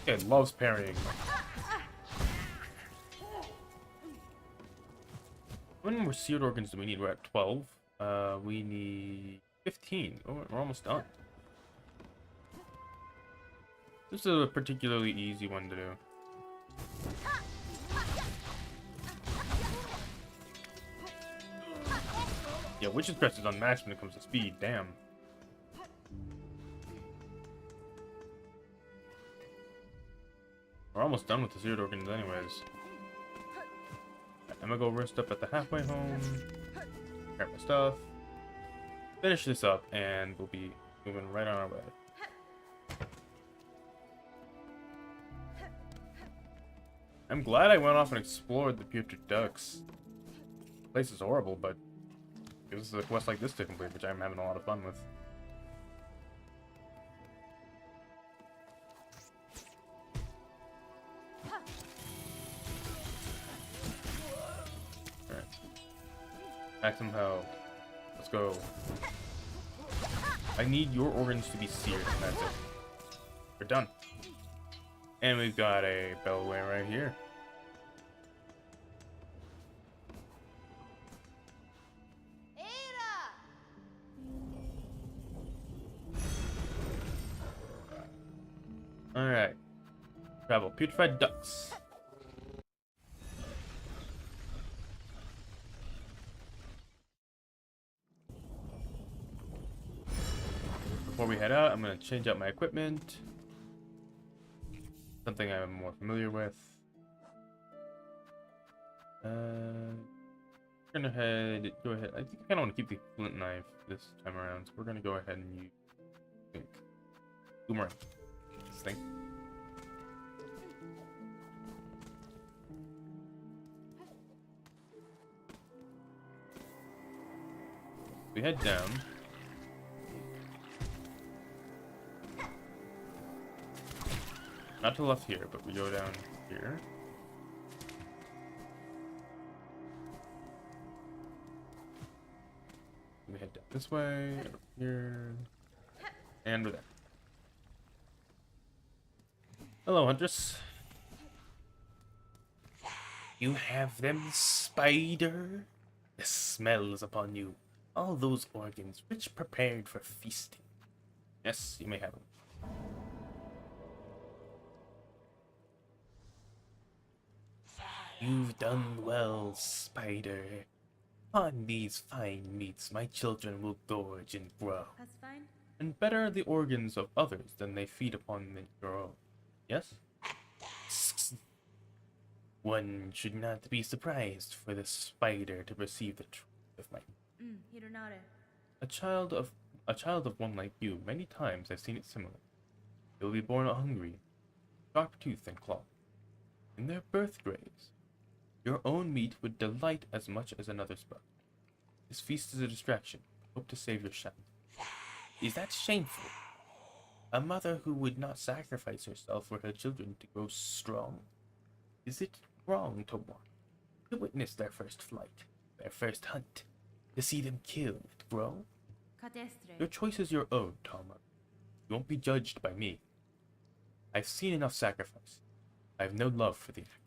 It loves parrying. How many more seared organs do we need? We're at 12. We need 15. Oh, we're almost done. This is a particularly easy one to do. Yeah, Witch's Crest is unmatched when it comes to speed. Damn. We're almost done with the seared organs anyways. I'm gonna go rest up at the halfway home, grab my stuff, finish this up, and we'll be moving right on our way. I'm glad I went off and explored the putrid ducks. The place is horrible, but it was a quest like this to complete, which I'm having a lot of fun with. Alright. Back some health. Let's go. I need your organs to be seared, and that's it. We're done. And we've got a bellway right here. Alright. Travel. Putrefied ducks. Before we head out, I'm going to change out my equipment. Something I'm more familiar with. We're gonna go ahead. I think I kind of want to keep the flint knife this time around, so we're gonna go ahead and use, I think, boomerang. This thing. We head down. Not to the left here, but we go down here. We head down this way, over here, and we're there. Hello, Huntress. You have them, spider? The smell is upon you. All those organs, rich prepared for feasting. Yes, you may have them. You've done well, spider. On these fine meats, my children will gorge and grow. That's fine. And better the organs of others than they feed upon your own. Yes? One should not be surprised for the spider to perceive the truth of my... You don't know it. A child of one like you, many times I've seen it similar. They will be born hungry, sharp tooth and claw. In their birth graves, your own meat would delight as much as another's blood. This feast is a distraction. Hope to save your child. Is that shameful? A mother who would not sacrifice herself for her children to grow strong? Is it wrong to want to witness their first flight, their first hunt, to see them kill and grow? Your choice is your own, Tama. You won't be judged by me. I've seen enough sacrifice. I have no love for the act.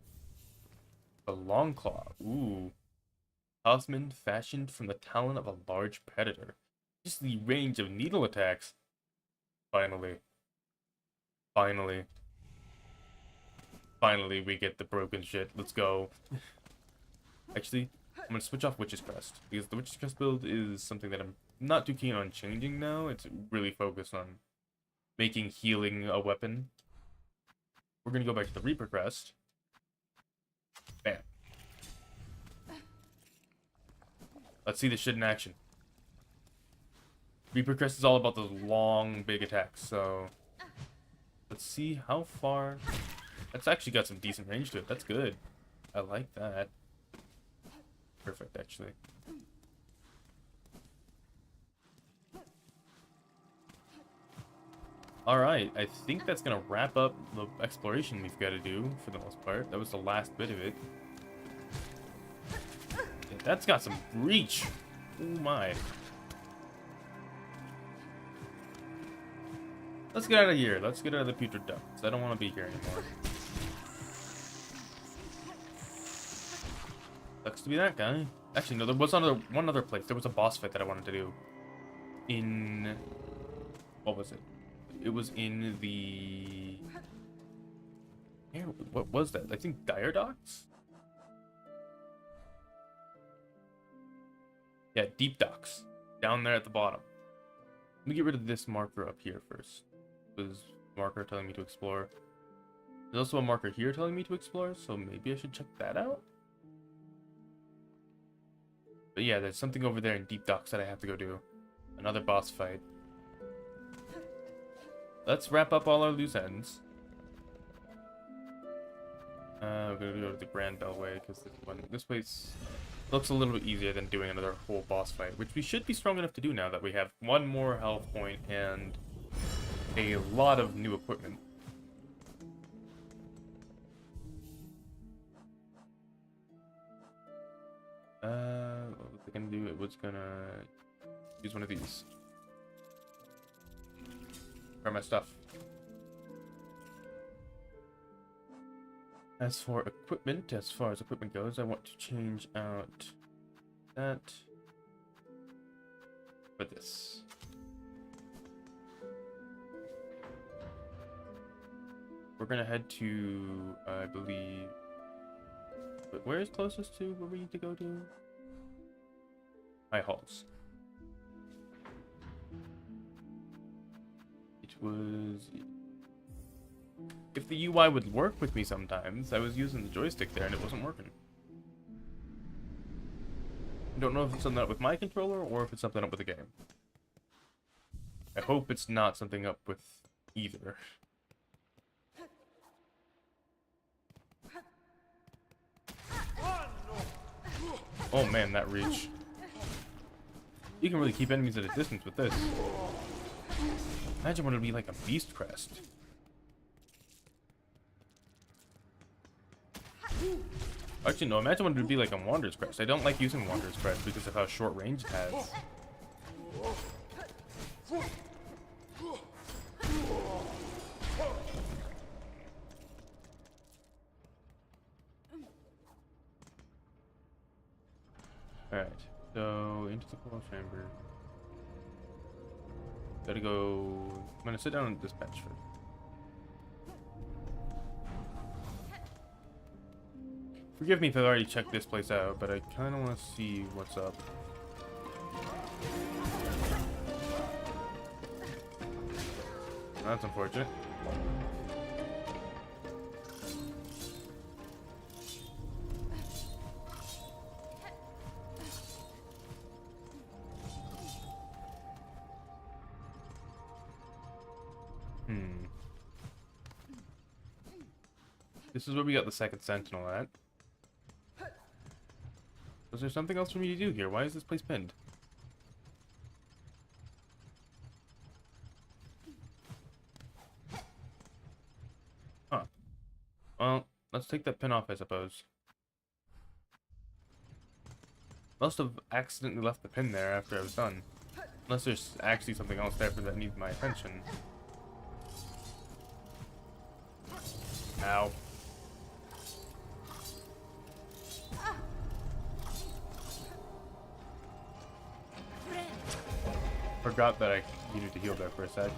The long claw. Ooh. Talisman fashioned from the talon of a large predator. Just the range of needle attacks. Finally. Finally. Finally, we get the broken shit. Let's go. Actually, I'm gonna switch off Witch's Crest, because the Witch's Crest build is something that I'm not too keen on changing now. It's really focused on making healing a weapon. We're gonna go back to the Reaper Crest. Bam. Let's see this shit in action. Reaper Crest is all about those long, big attacks, so... Let's see how far... That's actually got some decent range to it. That's good. I like that. Perfect, actually. Alright, I think that's gonna wrap up the exploration we've got to do, for the most part. That was the last bit of it. Yeah, that's got some reach! Oh my. Let's get out of here. Let's get out of the putrid ducts. I don't want to be here anymore. Sucks to be that guy. Actually, no, there was one other place. There was a boss fight that I wanted to do. In... What was it? It was in the... What was that? I think Dire Docks? Yeah, Deep Docks. Down there at the bottom. Let me get rid of this marker up here first. Was marker telling me to explore. There's also a marker here telling me to explore, so maybe I should check that out. But yeah, there's something over there in Deep Docks that I have to go do. Another boss fight. Let's wrap up all our loose ends. We're gonna go to the Grand Bellway because this place looks a little bit easier than doing another whole boss fight, which we should be strong enough to do now that we have one more health point and a lot of new equipment. What was it gonna do? It was gonna use one of these. For my stuff. As far as equipment goes, I want to change out that for this. we're gonna head to, I believe... But where is closest to where we need to go to? High Halls. It was... If the UI would work with me sometimes, I was using the joystick there and it wasn't working. I don't know if it's something up with my controller or if it's something up with the game. I hope it's not something up with either. Oh man, that reach. You can really keep enemies at a distance with this. Imagine when it would be like a beast crest. Actually, no, imagine when it would be like a Wanderer's Crest. I don't like using Wanderer's Crest because of how short range it has. Alright, so into the coral chamber. Gotta go... I'm gonna sit down on this bench first. Forgive me if I've already checked this place out, but I kind of want to see what's up. That's unfortunate. This is where we got the second sentinel at. Was there something else for me to do here? Why is this place pinned? Huh. Well, let's take that pin off, I suppose. Must have accidentally left the pin there after I was done. Unless there's actually something else there that needs my attention. Ow. Forgot that I needed to heal there for a sec.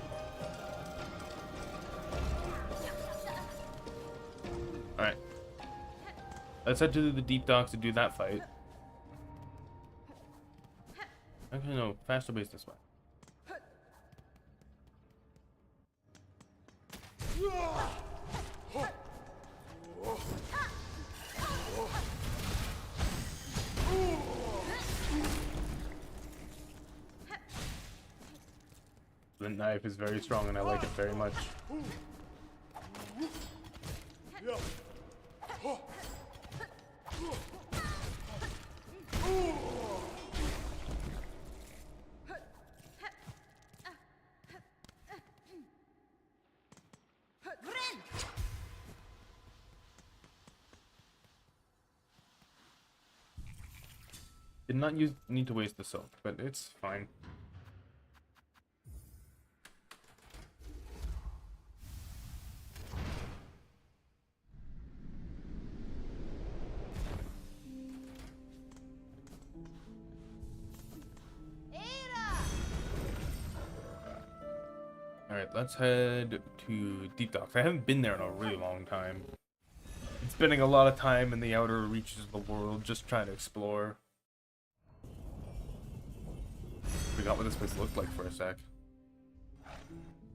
Alright. Let's head to the deep docks to do that fight. Actually, no. Faster base this way. The knife is very strong and I like it very much. Did not need to waste the silk, but it's fine. Alright, let's head to Deep Docks. I haven't been there in a really long time. I'm spending a lot of time in the outer reaches of the world just trying to explore. Forgot what this place looked like for a sec.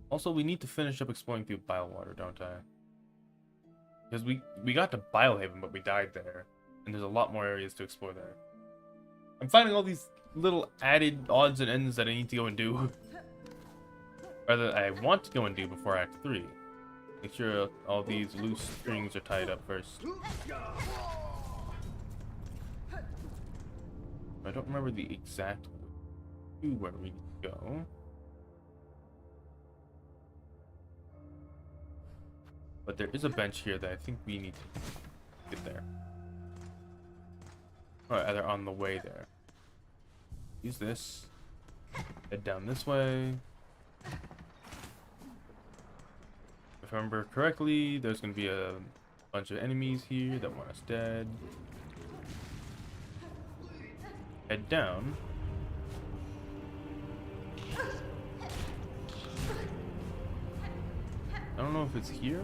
Also, we need to finish up exploring through Bilewater, don't I? Because we got to Bilehaven, but we died there. And there's a lot more areas to explore there. I'm finding all these little added odds and ends that I need to go and do. Or that I want to go and do before Act 3. Make sure all these loose strings are tied up first. I don't remember the exact where we need to go. But there is a bench here that I think we need to get there. Or either on the way there. Use this. Head down this way. If I remember correctly, there's going to be a bunch of enemies here that want us dead. Head down. I don't know if it's here.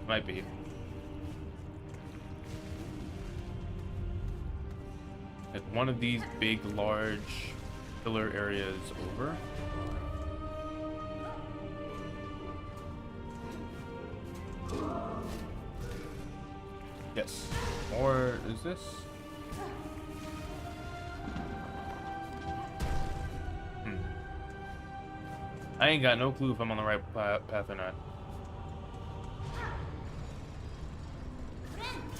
Might be. At one of these big, large pillar areas over. Yes. Or is this? I ain't got no clue if I'm on the right path or not.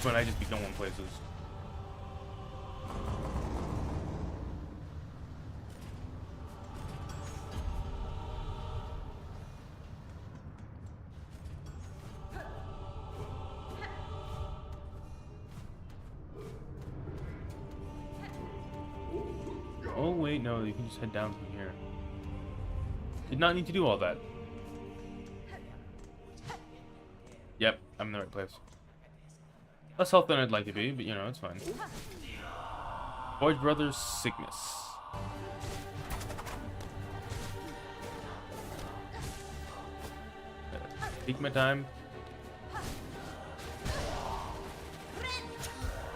But I just be going places. Oh wait, no, you can just head down from here. Did not need to do all that. Yep, I'm in the right place. Less health than I'd like to be, but you know, it's fine. Void Brothers Sickness. Take my time.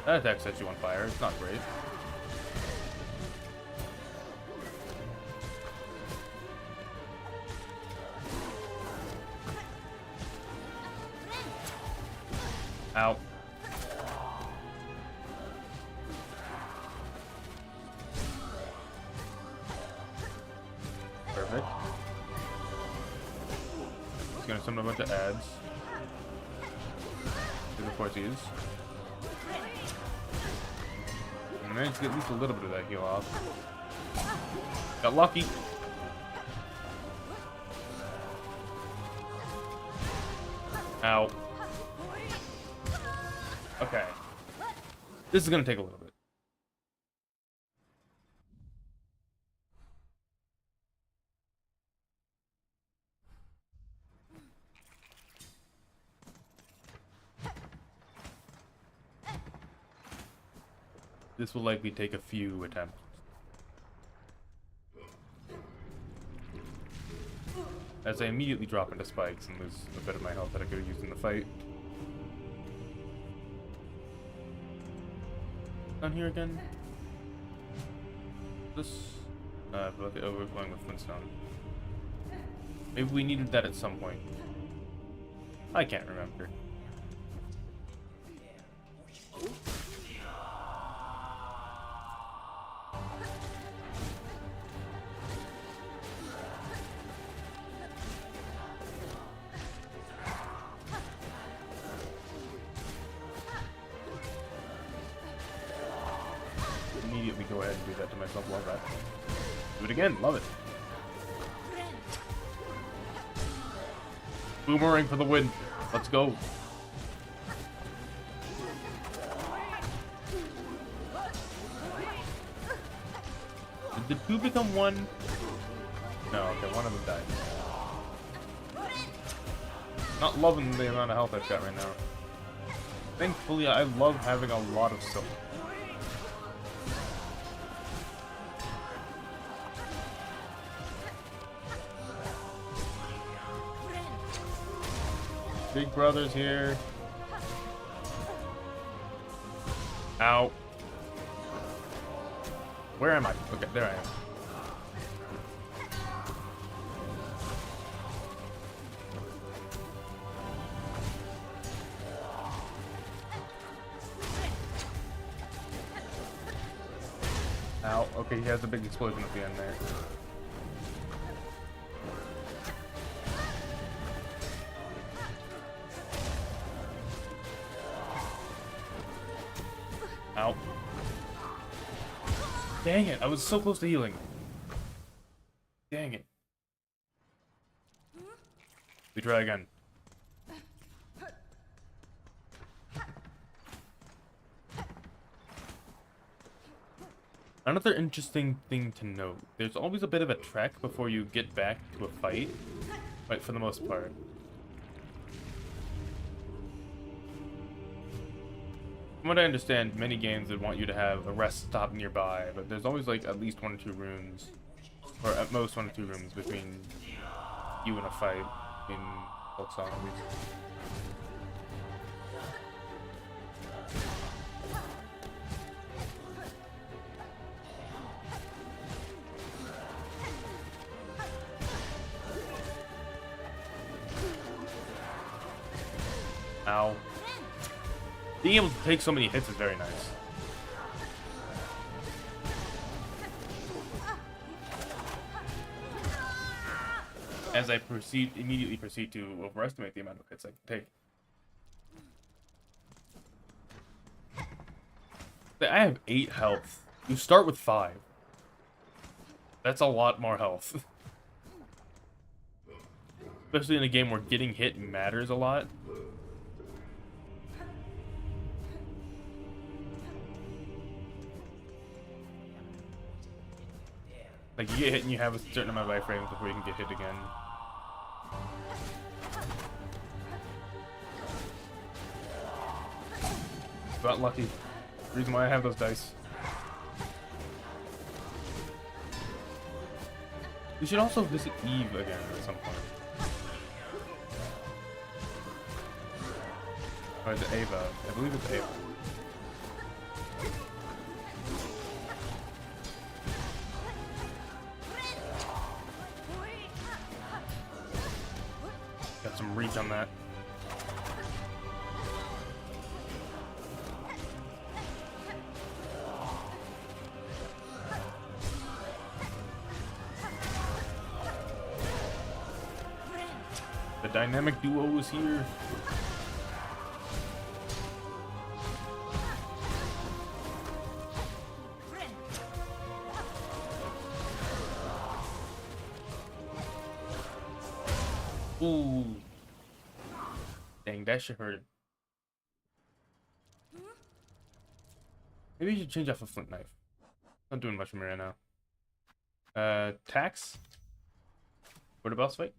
That attack sets you on fire. It's not great. Ow. Perfect. He's gonna summon a bunch of ads. Do the forces. And managed to get at least a little bit of that heal off. Got lucky. Ow. Okay. This is gonna take a little bit. This will likely take a few attempts. As I immediately drop into spikes and lose a bit of my health that I could have used in the fight. Down here again? This? About the overflowing with Flintstone. Maybe we needed that at some point. I can't remember. Immediately go ahead and do that to myself. Love that. Do it again. Love it. Boomerang for the win. Let's go. Did the two become one? No, okay, one of them died. Not loving the amount of health I've got right now. Thankfully, I love having a lot of silk. Big brother's here. Ow. Where am I? Okay, there I am. Ow. Okay, he has a big explosion at the end there. Ow. Dang it, I was so close to healing. Dang it. We try again. Another interesting thing to note, there's always a bit of a trek before you get back to a fight, right, for the most part. From what I understand, many games would want you to have a rest stop nearby, but there's always like at least 1 or 2 rooms, or at most 1 or 2 rooms between you and a fight in Silksong at least. Ow. Being able to take so many hits is very nice. As I immediately proceed to overestimate the amount of hits I can take. I have 8 health. You start with 5. That's a lot more health. Especially in a game where getting hit matters a lot. Like, you get hit and you have a certain amount of iframes before you can get hit again. Got lucky. Reason why I have those dice. We should also visit Eve again at some point. Or is it Ava? I believe it's Ava. Got some reach on that. The dynamic duo is here. Ooh. Dang, that shit hurt. Maybe you should change off a flint knife. Not doing much for me right now. Tax? For the boss fight?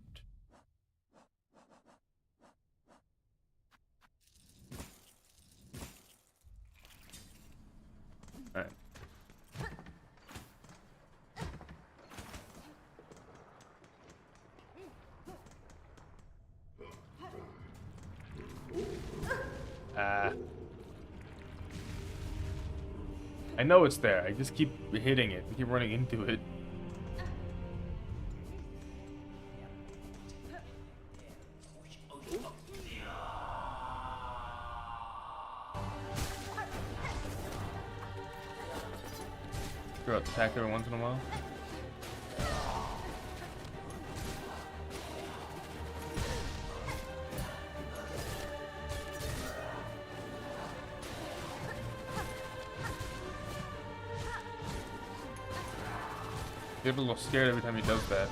Alright. I know it's there. I just keep hitting it. I keep running into it. Throw out the attack every once in a while. Get a little scared every time he does that.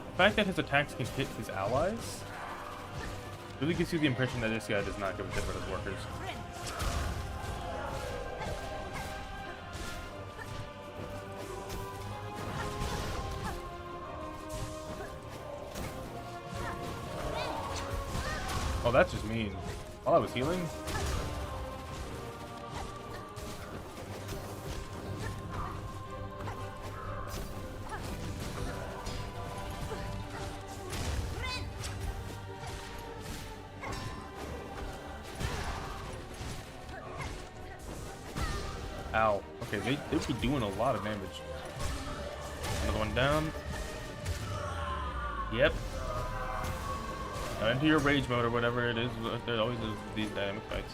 The fact that his attacks can hit his allies really gives you the impression that this guy does not give a shit about his workers. Oh, that's just mean. While I was healing? Ow. Okay, they'd be doing a lot of damage. Another one down. Yep. Now into your rage mode or whatever it is. There always is these dynamic fights.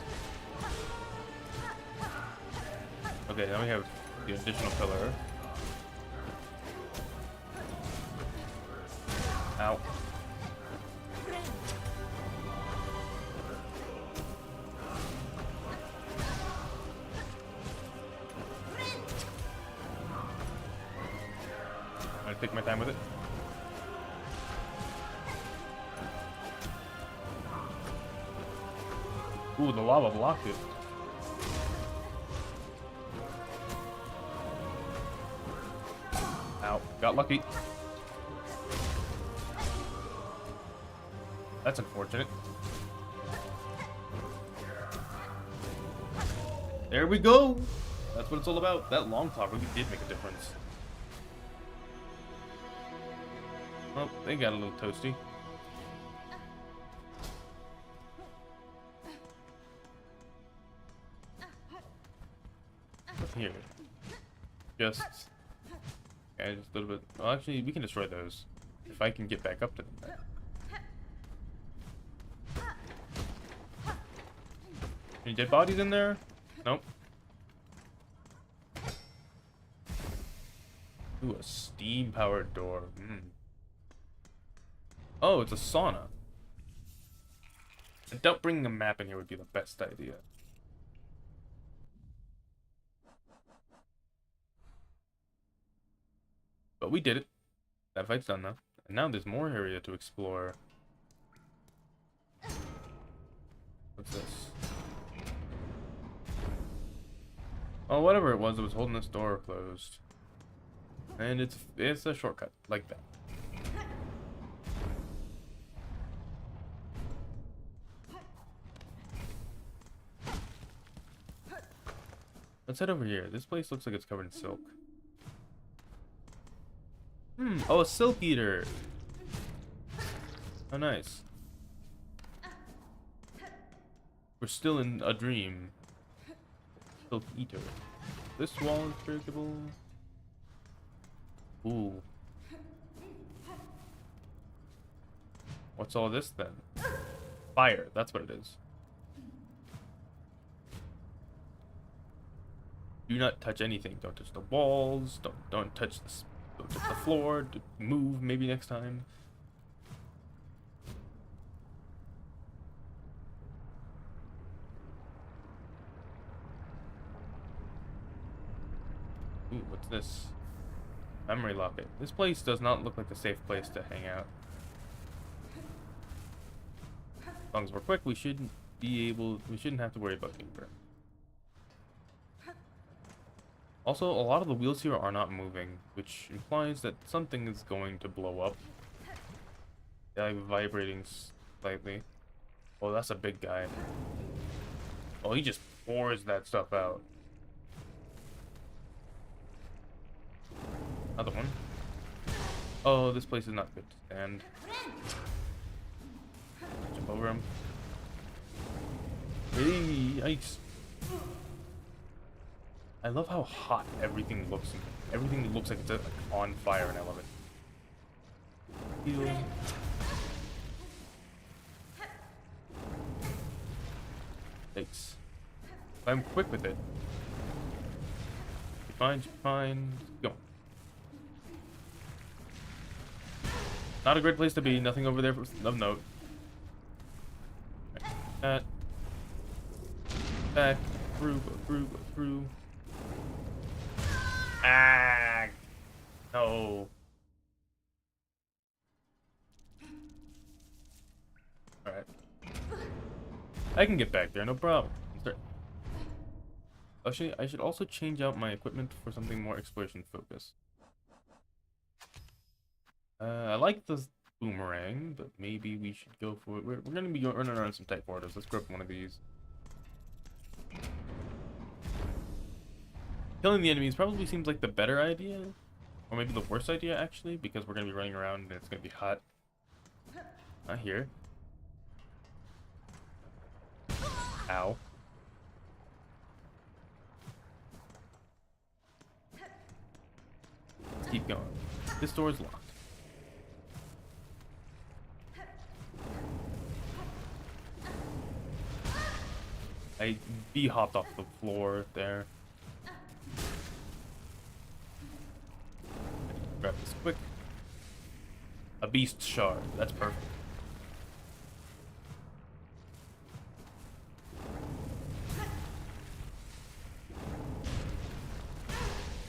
Okay, now we have the additional pillar. Ow. I'm gonna take my time with it. Ooh, the lava blocked it. Ow, got lucky. That's unfortunate. There we go! That's what it's all about. That long talk really did make a difference. Oh, they got a little toasty. here. Just... Okay, just a little bit... Well, actually, we can destroy those. If I can get back up to them. Any dead bodies in there? Nope. Ooh, a steam-powered door. Oh, it's a sauna. I doubt bringing a map in here would be the best idea. But we did it. That fight's done now. And now there's more area to explore. What's this? Oh, whatever it was holding this door closed. And it's a shortcut, like that. Let's head over here. This place looks like it's covered in silk. Oh, a silk eater. Oh, nice. We're still in a dream. Silk eater. This wall is breakable. Ooh. What's all this then? Fire. That's what it is. Do not touch anything. Don't touch the walls. Don't touch this. Don't touch the floor. Move maybe next time. Ooh, what's this? Memory locket. This place does not look like a safe place to hang out. As long as we're quick, we shouldn't have to worry about Keeper. Also, a lot of the wheels here are not moving, which implies that something is going to blow up. They're like vibrating slightly. Oh, that's a big guy. Oh, he just pours that stuff out. Another one. Oh, this place is not good to stand. Jump over him. Hey, ice. I love how hot everything looks. Everything looks like it's on fire, and I love it. Heal. Thanks. If I'm quick with it. You're fine. Go. Not a great place to be. Nothing over there of note. That. Back. Through. Ah! No. Alright. I can get back there, no problem. Actually, I should also change out my equipment for something more exploration focused. I like the boomerang, but maybe we should go for it. We're going to be running around some type orders. Let's grab one of these. Killing the enemies probably seems like the better idea. Or maybe the worst idea, actually, because we're going to be running around and it's going to be hot. Not here. Ow. Let's keep going. This door is locked. I hopped off the floor there. Grab this quick. A beast shard. That's perfect.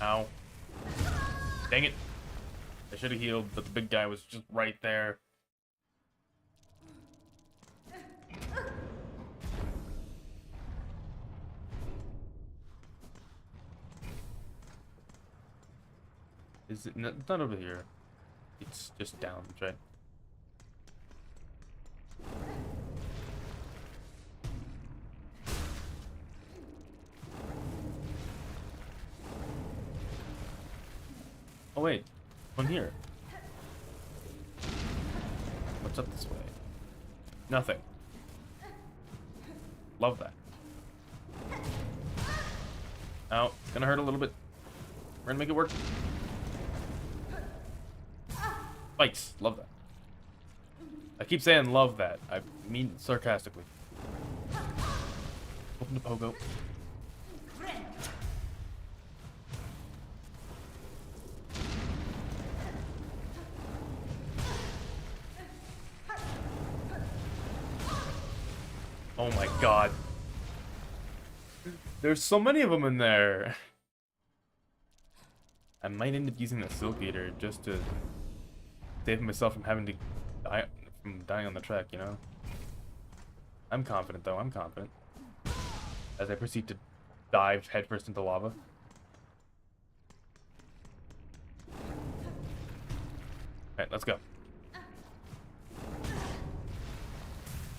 Ow. Dang it. I should have healed, but the big guy was just right there. Is it not, it's not over here. It's just down, right? Oh wait, one here. What's up this way? Nothing. Love that. Ow. Gonna hurt a little bit. We're gonna make it work. Spikes. Love that. I keep saying love that. I mean sarcastically. Open the pogo. Oh my god. There's so many of them in there. I might end up using the Silk Eater just to save myself from having to die, from dying on the track, you know? I'm confident though, I'm confident. As I proceed to dive headfirst into lava. Alright, let's go.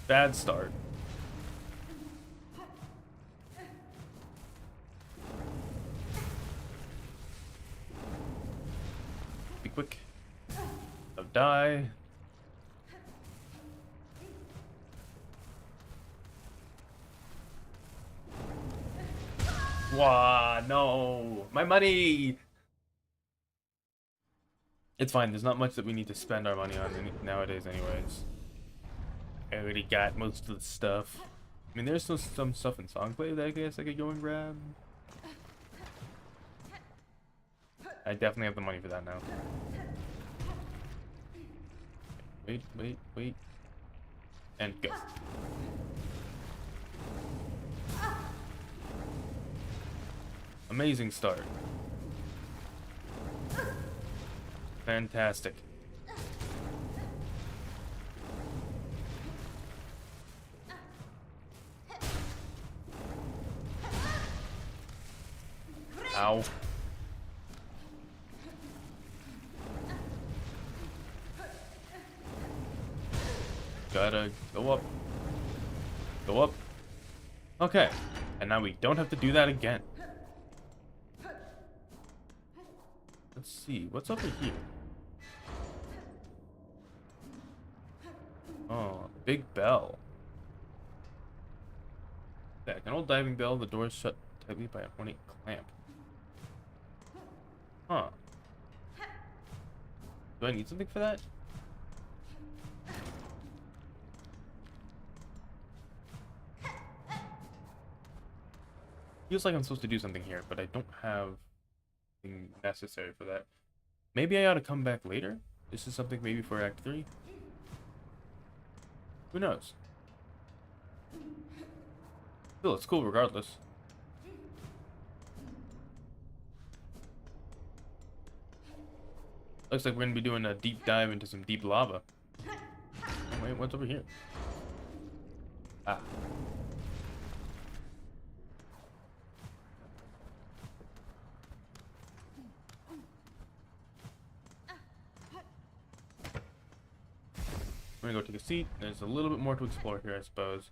Bad start. Be quick. Don't die. Wow, no. My money! It's fine, there's not much that we need to spend our money on nowadays anyways. I already got most of the stuff. I mean, there's still some stuff in Songplay that I guess I could go and grab. I definitely have the money for that now. Wait. And go. Amazing start. Fantastic. Ow. Gotta go up. Go up. Okay. And now we don't have to do that again. Let's see. What's over here? Oh, big bell. Back. An old diving bell. The door is shut tightly by a ornate clamp. Huh. Do I need something for that? Feels like I'm supposed to do something here, but I don't have anything necessary for that. Maybe I ought to come back later? This is something maybe for Act 3? Who knows? Still, it's cool regardless. Looks like we're gonna be doing a deep dive into some deep lava. Oh, wait, what's over here? Ah. We're gonna go take a seat. There's a little bit more to explore here, I suppose.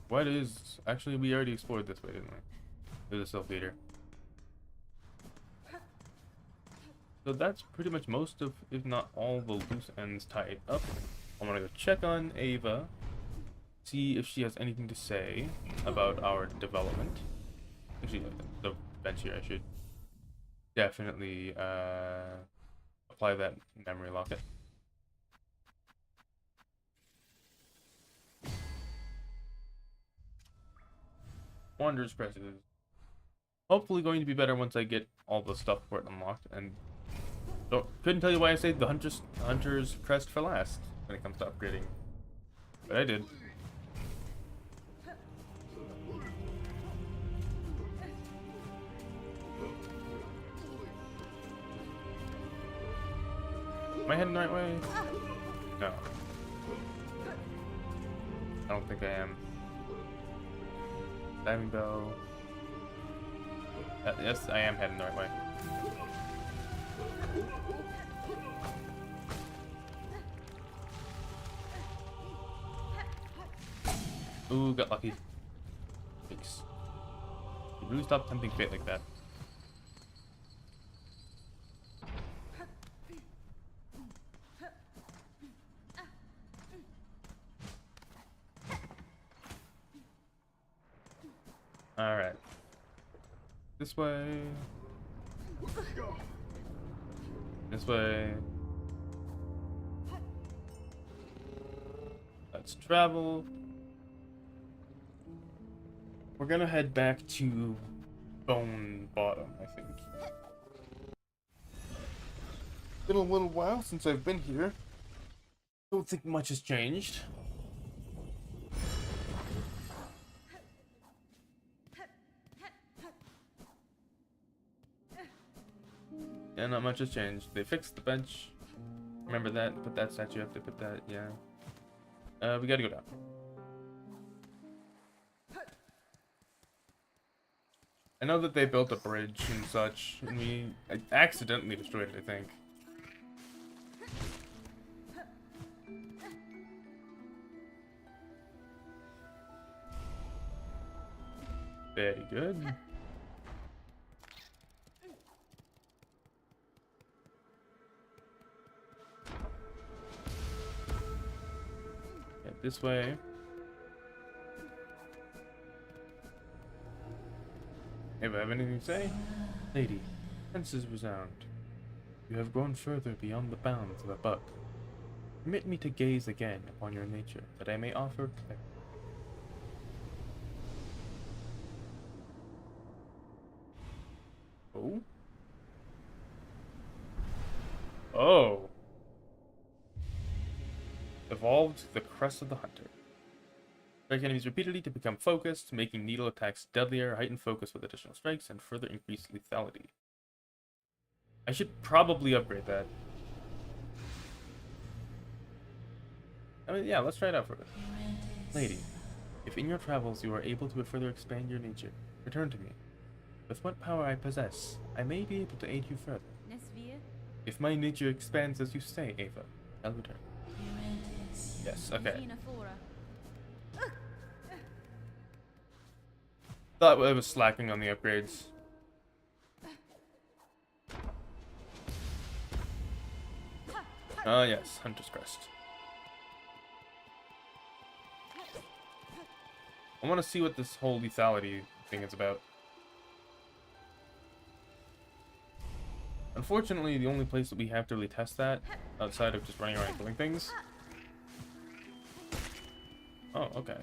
What is... Actually, we already explored this way, didn't we? There's a self-feeder. So that's pretty much most of, if not all, the loose ends tied up. I'm gonna go check on Ava. See if she has anything to say about our development. Actually, the bench here, I should definitely apply that memory locket. Wanderer's Crest is hopefully going to be better once I get all the stuff for it unlocked, and couldn't tell you why I saved the Hunter's Crest for last when it comes to upgrading, but I did. Am I heading the right way? No. I don't think I am. Diving bell. Yes, I am heading the right way. Ooh, got lucky. Thanks. You really stop tempting fate like that. This way. This way. Let's travel. We're gonna head back to Bone Bottom, I think. Been a little while since I've been here. Don't think much has changed. Yeah, not much has changed. They fixed the bench. Remember that? Put that statue up. They put that, yeah. We gotta go down. I know that they built a bridge and such, and we accidentally destroyed it, I think. Very good. Head this way. If I have anything to say? Lady, senses resound. You have grown further beyond the bounds of a bug. Permit me to gaze again upon your nature, that I may offer clarity. Oh? Oh! Evolved the Crest of the Hunter. Strike enemies repeatedly to become focused, making needle attacks deadlier, heighten focus with additional strikes, and further increase lethality. I should probably upgrade that. I mean, yeah, let's try it out for a bit. Lady, if in your travels you are able to further expand your nature, return to me. With what power I possess, I may be able to aid you further. If my nature expands as you say, Ava, I'll return. Yes, okay. Thought I was slacking on the upgrades. Yes, Hunter's Crest. I want to see what this whole lethality thing is about. Unfortunately, the only place that we have to really test that, outside of just running around killing things. Oh, okay.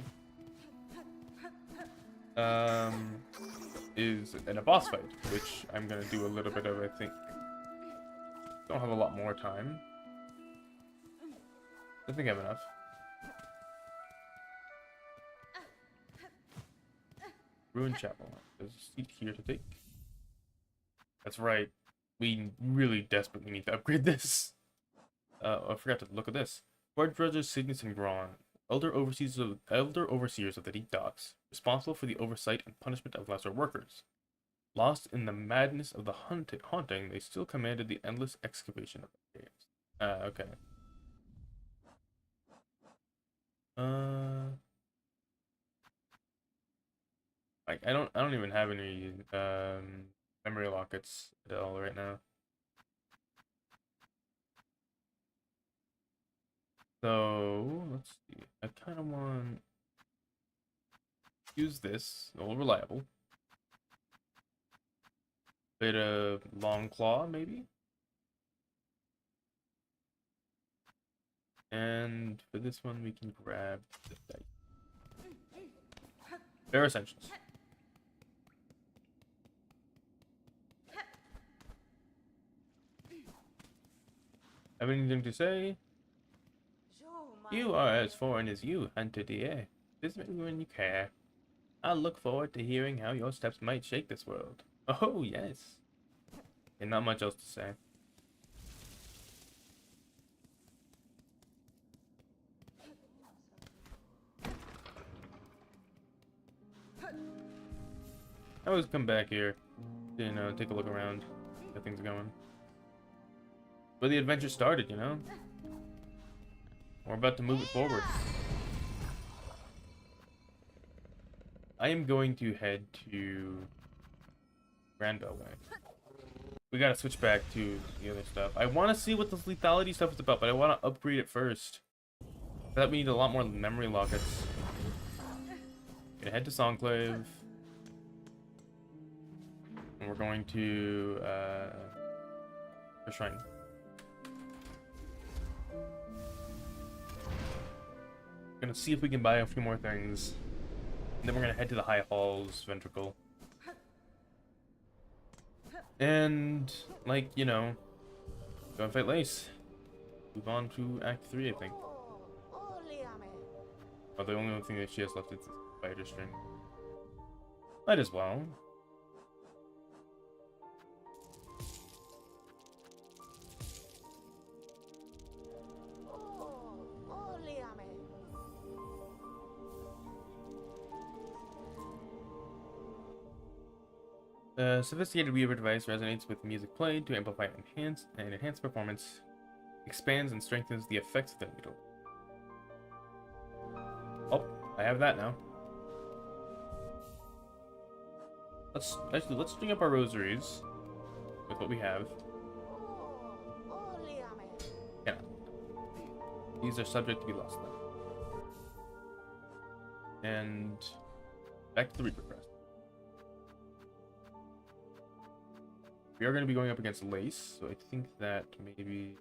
Is in a boss fight, which I'm gonna do a little bit of, I think. Don't have a lot more time. I think I have enough. Ruined Chapel. There's a seat here to take. That's right. We really desperately need to upgrade this. I forgot to look at this. Guard Judges Cygnus and Gron, elder overseers of the Deep Docks, responsible for the oversight and punishment of lesser workers. Lost in the madness of the haunting, they still commanded the endless excavation of the caves. Okay. Like I don't even have any memory lockets at all right now. So let's see. I kind of want to use this. All reliable. Bit of long claw maybe. And for this one, we can grab the dice. Bare essentials. Have anything to say? You are as foreign as you, Hunter dear. Visit me when you care. I look forward to hearing how your steps might shake this world. Oh, yes. And not much else to say. I always come back here to, you know, take a look around, how things are going. Where the adventure started, you know? We're about to move it forward. I am going to head to Grand Beltway. We gotta switch back to the other stuff. I want to see what this lethality stuff is about, but I want to upgrade it first. That we need a lot more memory lockets. Gonna head to Songclave. And we're going to the shrine. Gonna see if we can buy a few more things. And then we're gonna head to the High Hall's ventricle. And, like, you know, go and fight Lace. Move on to Act 3, I think. Oh, the only thing that she has left is the spider string. Might as well. The sophisticated Weaver device resonates with music played to amplify and enhance performance, expands and strengthens the effects of the needle. Oh, I have that now. Let's string up our rosaries with what we have. Yeah. These are subject to be lost then. And back to the Reaper Crest. We are going to be going up against Lace, so I think that maybe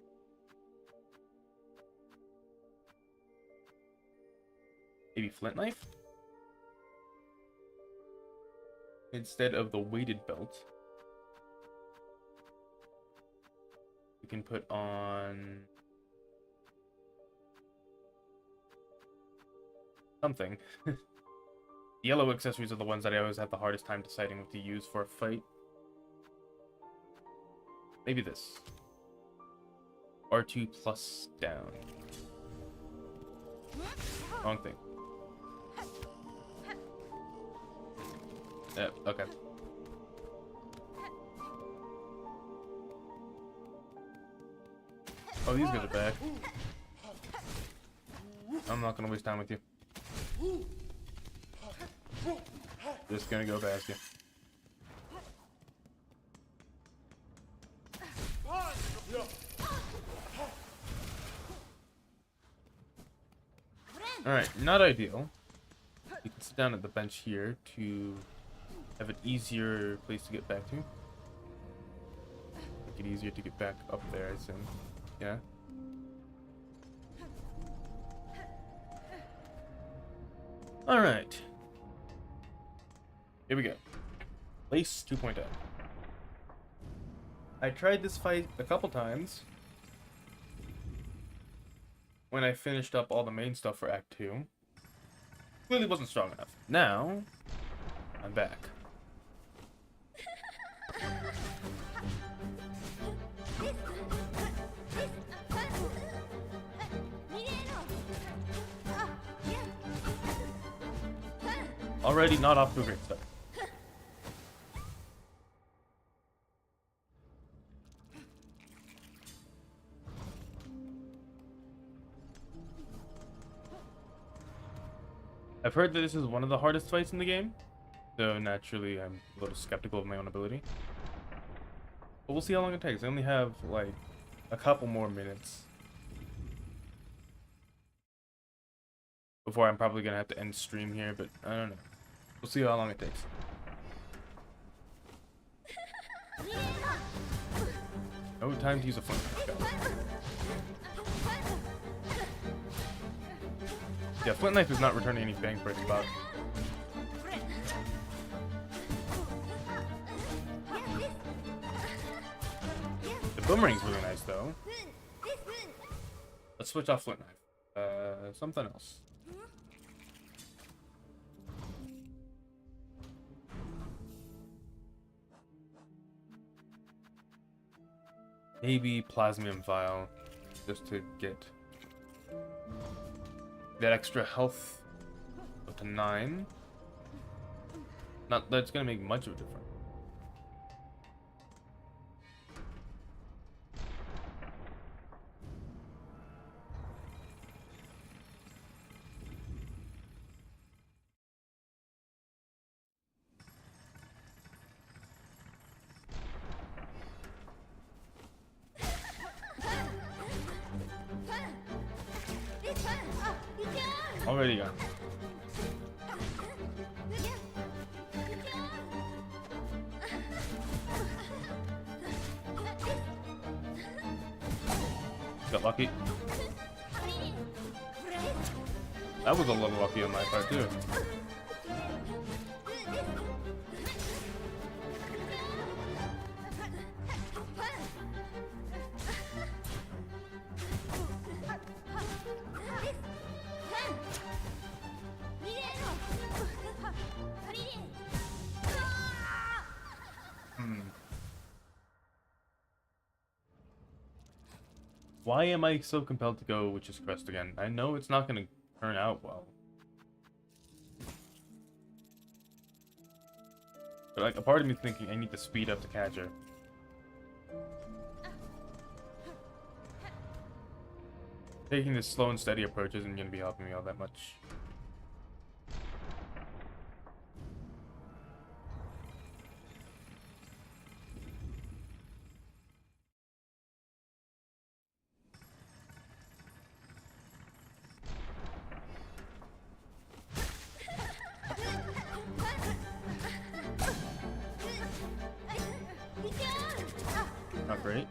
Flint Knife instead of the weighted belt. We can put on something. Yellow accessories are the ones that I always have the hardest time deciding what to use for a fight. Maybe this. R2 plus down. Wrong thing. Yeah, okay. Oh, these guys are back. I'm not gonna waste time with you. Just gonna go past you. Alright, not ideal. You can sit down at the bench here to have an easier place to get back to. Make it easier to get back up there, I assume. Yeah. Alright. Here we go. Lace 2.0. I tried this fight a couple times when I finished up all the main stuff for Act 2. Clearly wasn't strong enough. Now, I'm back. Already not off to a great start. I've heard that this is one of the hardest fights in the game, so naturally I'm a little skeptical of my own ability. But we'll see how long it takes. I only have, like, a couple more minutes before I'm probably gonna have to end stream here, but I don't know. We'll see how long it takes. No time to use a flint knife. Yeah, flint knife is not returning any bang for its buck. The boomerang's really nice though. Let's switch off flint knife. Something else. Maybe plasmium vial, just to get that extra health up to 9. Not that's gonna make much of a difference. Already gone. Got lucky. That was a little lucky on my part too. Why am I so compelled to go Witch's Crest again? I know it's not going to turn out well. But like, a part of me thinking I need to speed up to catch her. Taking this slow and steady approach isn't going to be helping me all that much. Not great.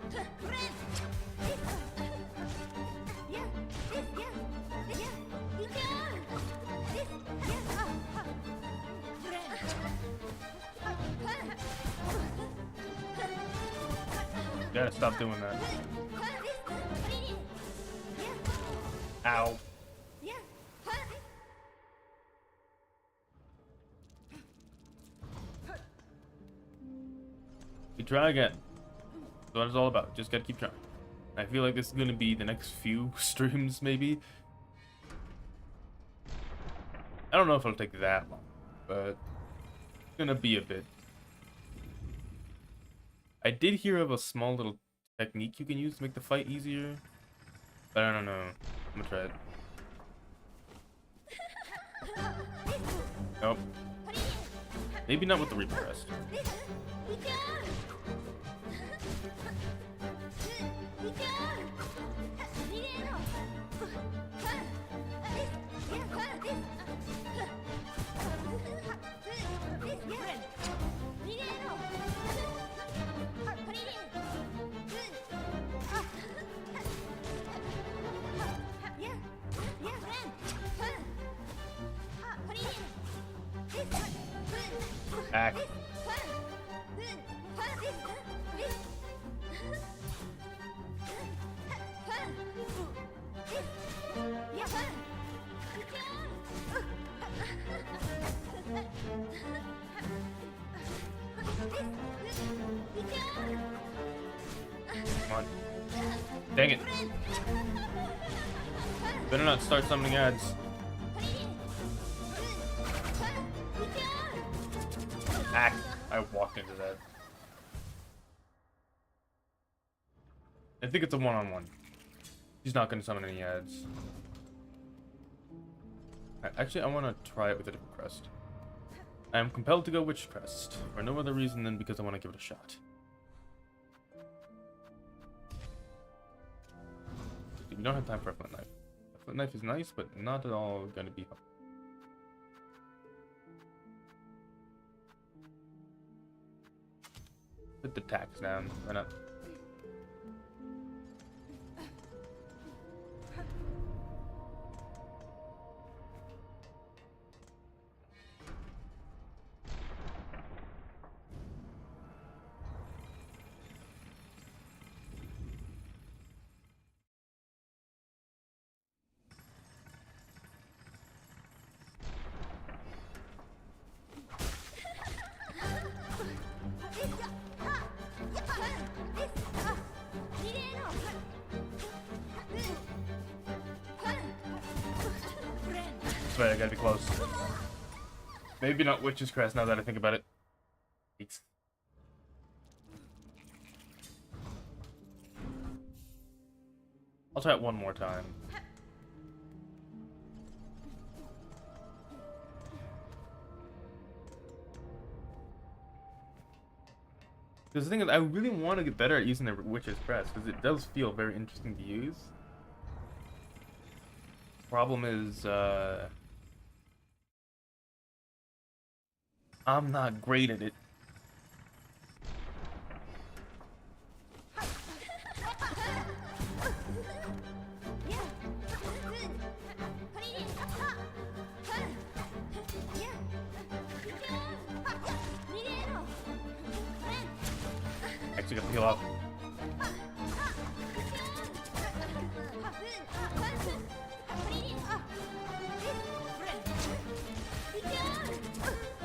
Gotta stop doing that. Ow. We try again. That's what it's all about. Just gotta keep trying. I feel like this is gonna be the next few streams, maybe. I don't know if it'll take that long, but it's gonna be a bit. I did hear of a small little technique you can use to make the fight easier, but I don't know. I'm gonna try it. Nope. Maybe not with the Reaper Crest. Back. Come on. Dang it. Better not start summoning ads. Act. I walked into that. I think it's a one-on-one. He's not going to summon any ads. Actually, I want to try it with a different crest. I am compelled to go Witch Crest for no other reason than because I want to give it a shot. We don't have time for a flint knife. A flint knife is nice, but not at all going to be helpful. Put the tax down. Why not? Right, I gotta be close. Maybe not Witch's Crest now that I think about it. Thanks. I'll try it one more time. Because the thing is, I really want to get better at using the Witch's Crest, because it does feel very interesting to use. Problem is, I'm not great at it. to get the heal up.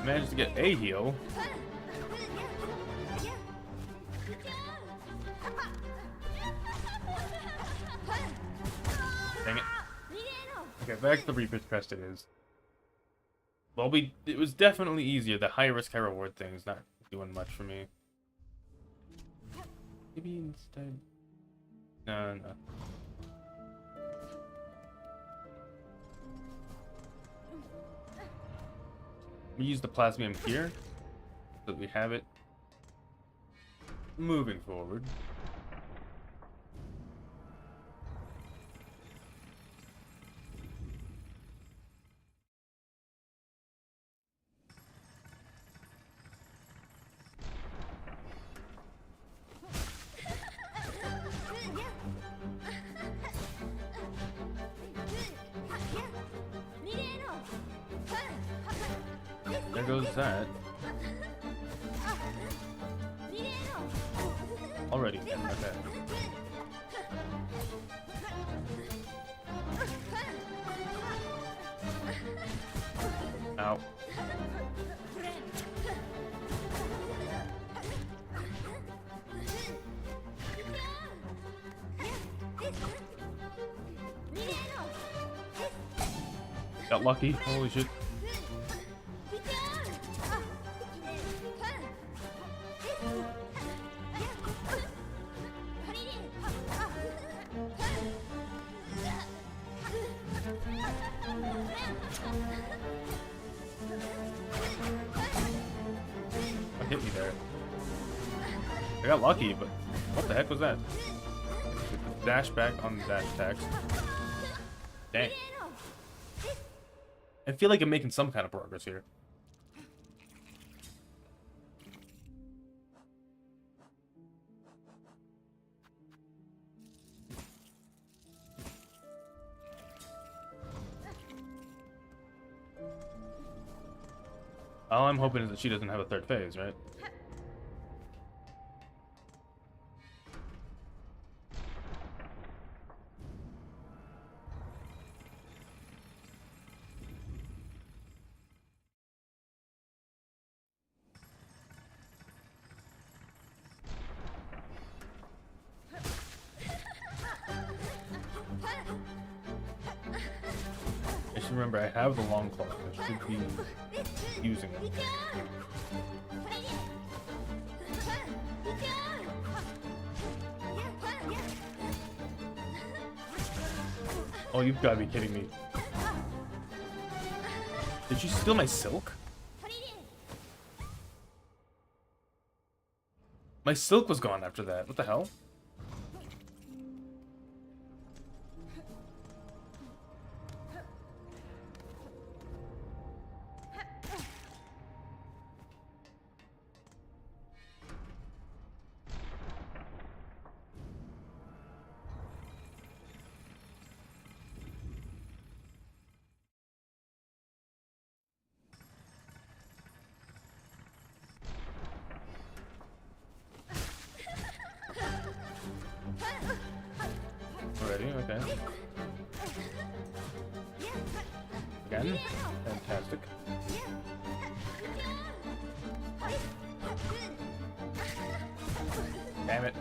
Managed to get a heal. Dang it. Okay, back to the Reaper's Crest it is. Well, it was definitely easier. The high risk, high reward thing is not doing much for me. Maybe instead... No. We use the plasmium here, so that we have it moving forward. There goes that. Already, okay. Ow. Got lucky, holy shit. Hit me there. I got lucky, but what the heck was that? Dash back on the dash attacks. Dang. I feel like I'm making some kind of progress here. All I'm hoping is that she doesn't have a third phase, right? I should remember I have the long claw. I should be using it. Oh, you've got to be kidding me. Did you steal my silk? My silk was gone after that. What the hell? Already? Okay. Again? Fantastic. Damn it.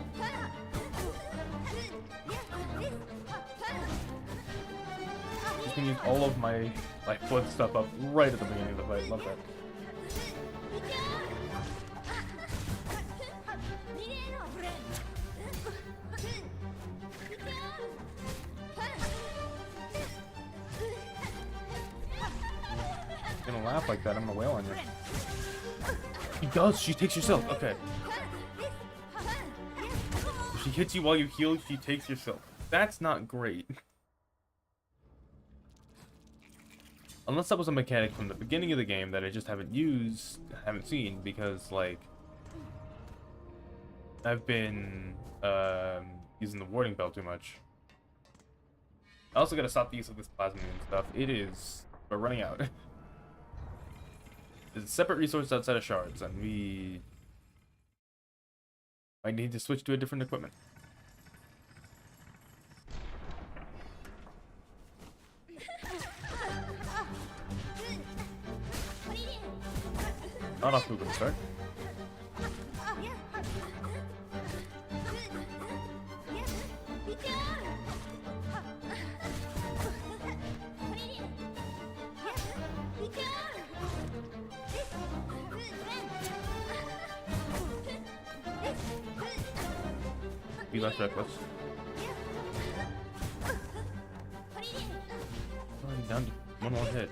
Just gonna use all of my blood stuff up right at the beginning of the fight. Love that. Gonna laugh like that, I'm gonna wail on you. He does, she takes your silk. Okay. If she hits you while you heal, she takes your silk. That's not great. Unless that was a mechanic from the beginning of the game that I just haven't seen, because, like, I've been using the warding bell too much. I also gotta stop the use of this plasma and stuff. We're running out. There's a separate resource outside of shards, and Might need to switch to a different equipment. Not off to a good start. Be less reckless. Oh, down to one more hit.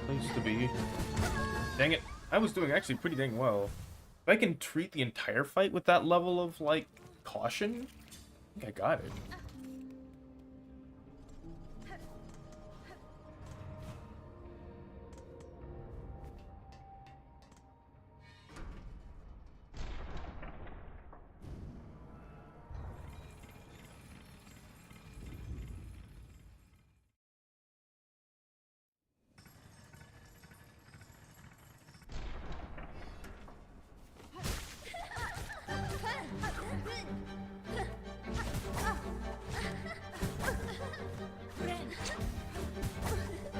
Place to be. Dang it. I was doing actually pretty dang well. If I can treat the entire fight with that level of, like, caution, I think I got it.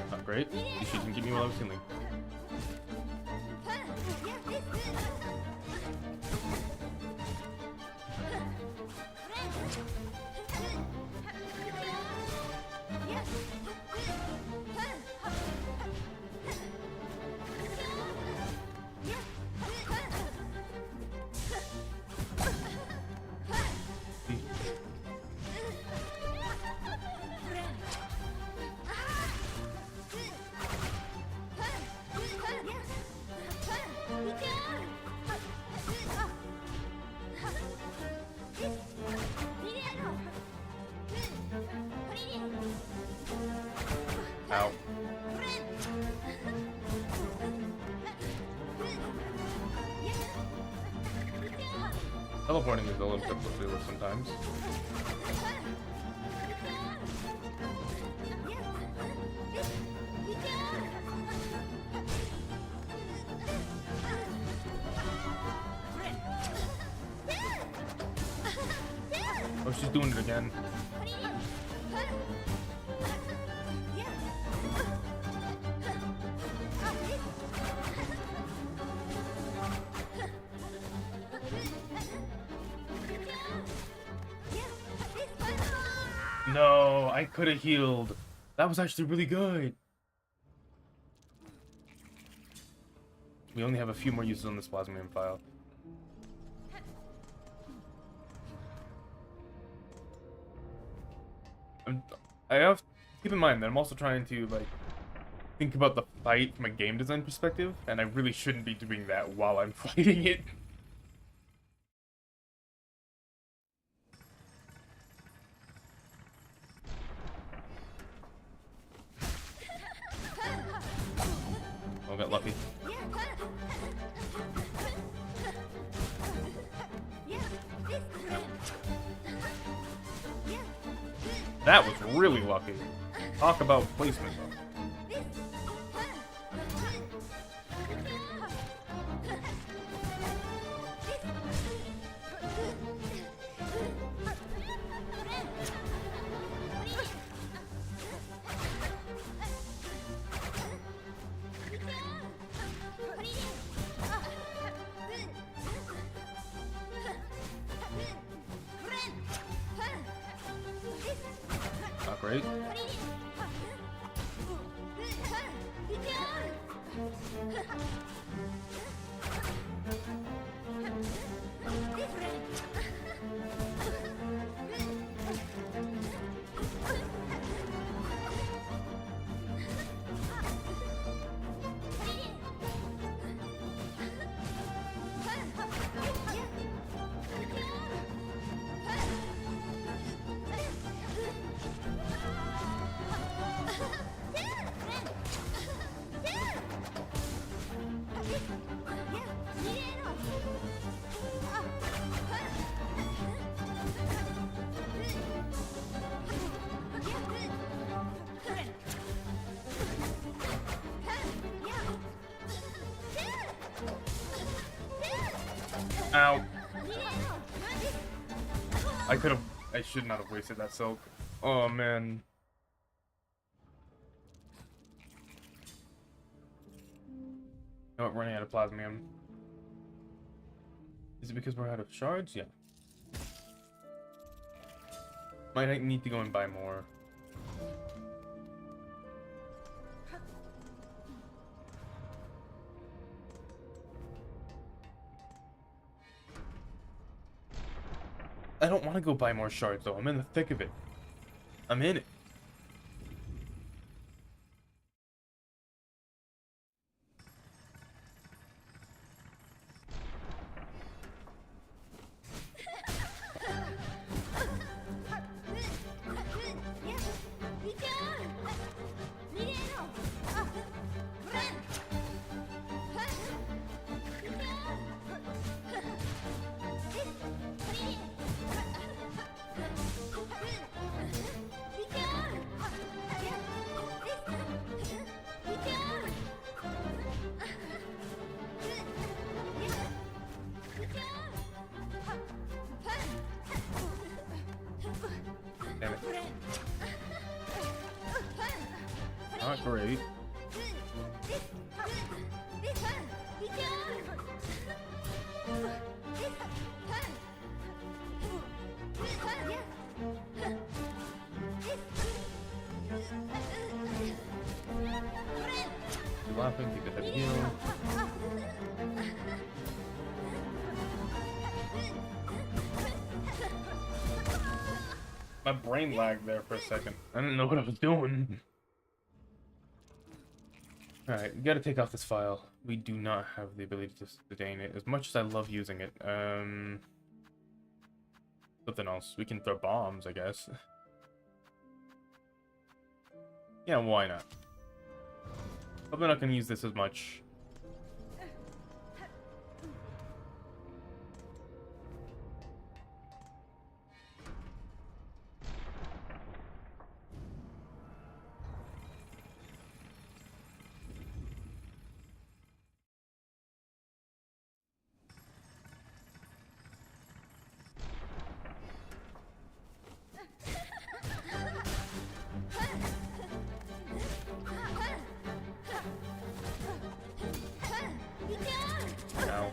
Not great. You shouldn't give me while I was healing. Ow. Teleporting is a little difficult to deal with sometimes. Oh, she's doing it again. No, I could have healed. That was actually really good. We only have a few more uses on this plasmium file. I have to keep in mind that I'm also trying to, like, think about the fight from a game design perspective, and I really shouldn't be doing that while I'm fighting it. Oh, got lucky. That was really lucky. Talk about placement. Not great. Ow. I should not have wasted that silk. Oh, man. No, we're running out of plasmium. Is it because we're out of shards? Yeah. Might need to go and buy more. I don't want to go buy more shards though. I'm in the thick of it. I'm in it. Damn it. Not great. You're laughing because of you. My brain lagged there for a second. I didn't know what I was doing. Alright, we gotta take off this file. We do not have the ability to sustain it, as much as I love using it. Something else. We can throw bombs, I guess. Yeah, why not? Probably not gonna use this as much. Ow.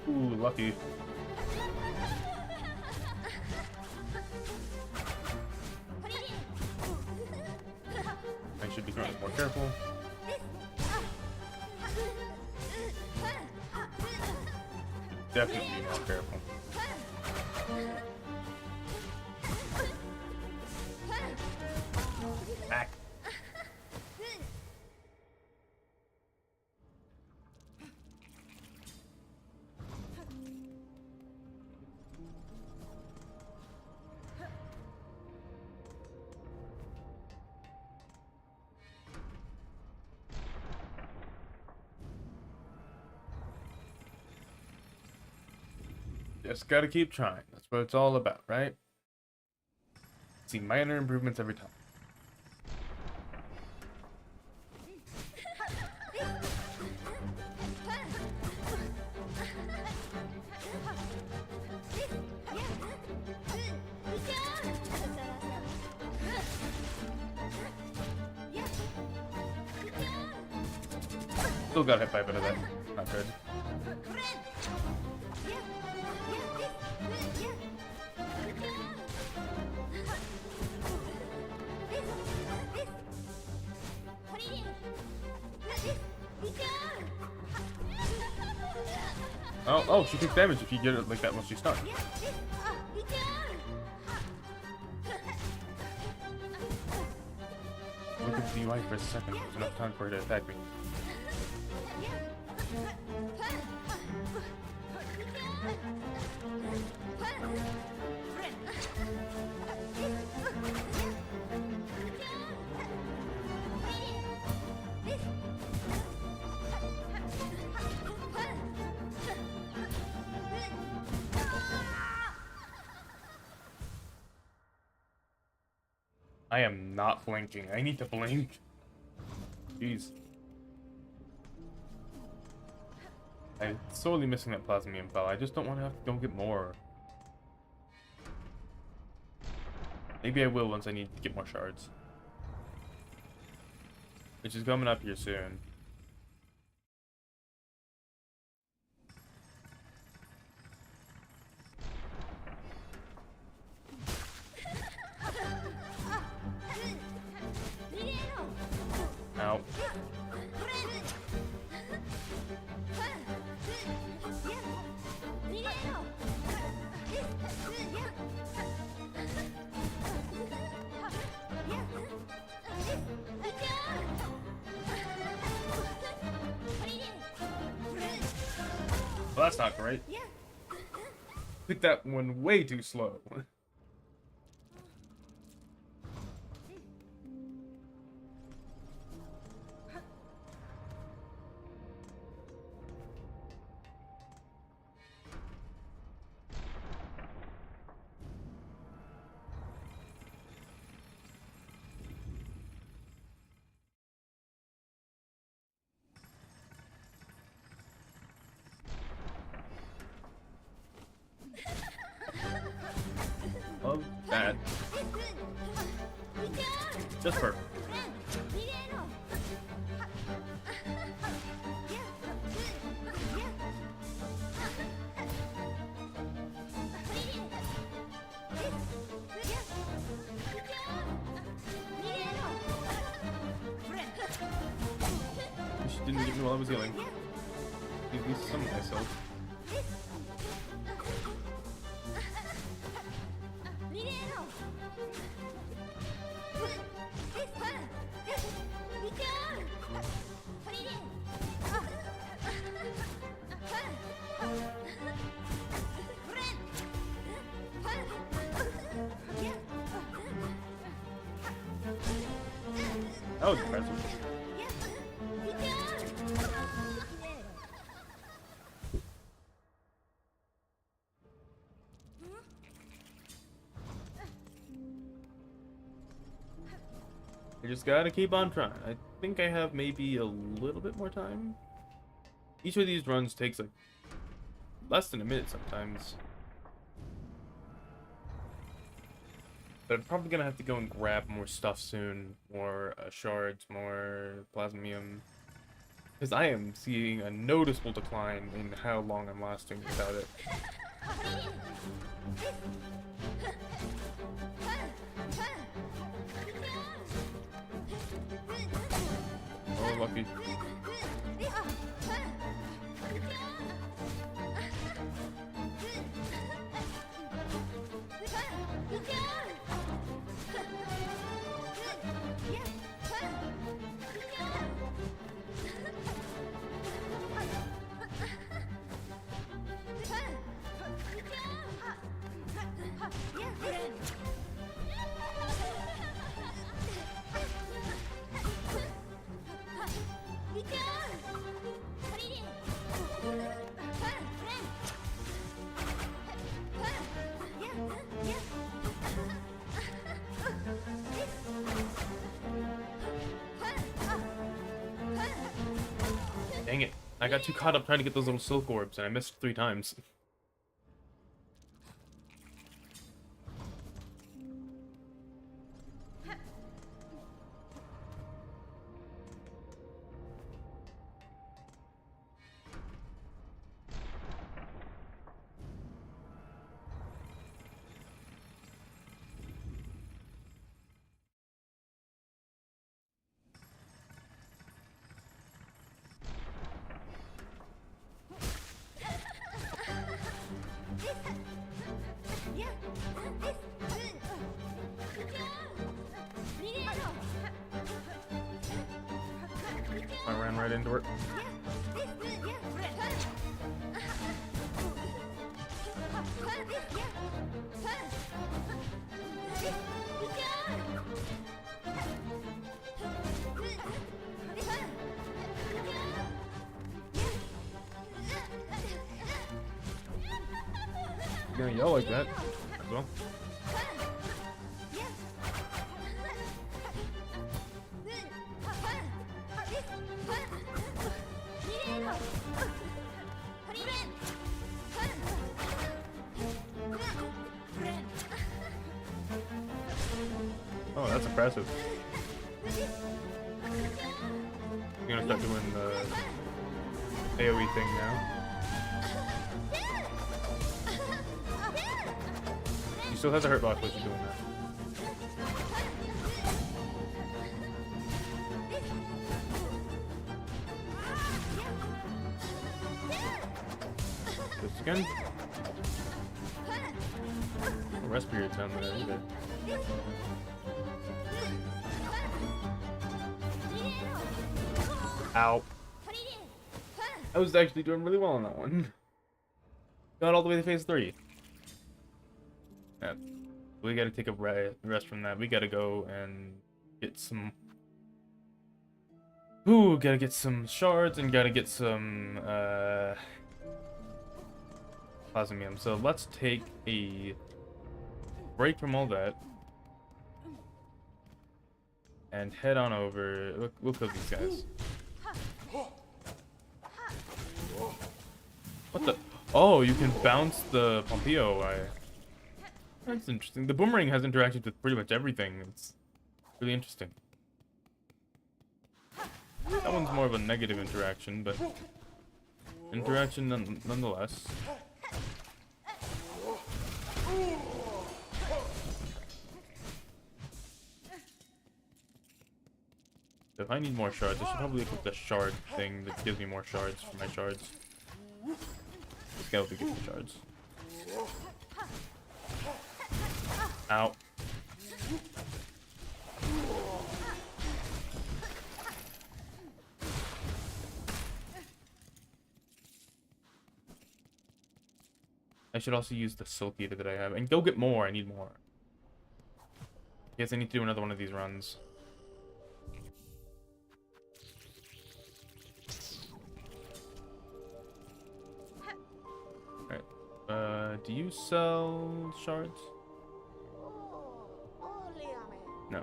Ooh, lucky. I should be more careful. Definitely be more careful. Back. Just gotta keep trying. That's what it's all about, right? See minor improvements every time. Still got hit by a bit of that. Not good. Oh, she takes damage if you get it like that once she's stunned. Look at the UI for a second. There's enough time for her to attack me. I am not blinking. I need to blink. Jeez. I'm sorely missing that plasmium fell. I just don't want to have to go get more. Maybe I will once I need to get more shards. Which is coming up here soon. Ow. Well, that's not great. Picked that one way too slow. Love that. Just perfect. She didn't get me while I was healing. Give me some of myself. That was impressive. I just gotta keep on trying. I think I have maybe a little bit more time. Each of these runs takes like less than a minute sometimes. But I'm probably gonna have to go and grab more stuff soon. More shards, more plasmium. Because I am seeing a noticeable decline in how long I'm lasting without it. Oh, lucky. Dang it. I got too caught up trying to get those little silk orbs and I missed 3 times. I ran right into it. You're gonna yell like that as well. Oh, that's impressive. I'm gonna start doing the AoE thing now. She still has a hurt box while she's doing that. This again. No rest periods down there either. Ow. I was actually doing really well on that one. Got all the way to phase 3. Yeah. We gotta take a rest from that. We gotta go and get some... Ooh, gotta get some shards and gotta get some, Plasmium. So let's take a break from all that. And head on over. We'll kill these guys. What the? Oh, you can bounce the Pompeo away. That's interesting. The boomerang has interacted with pretty much everything. It's really interesting. That one's more of a negative interaction, but interaction nonetheless. If I need more shards, I should probably equip the shard thing that gives me more shards for my shards. This guy will be giving me shards. Ow. I should also use the Silk Eater that I have. And go get more. I need more. Yes, I need to do another one of these runs. Do you sell shards? No.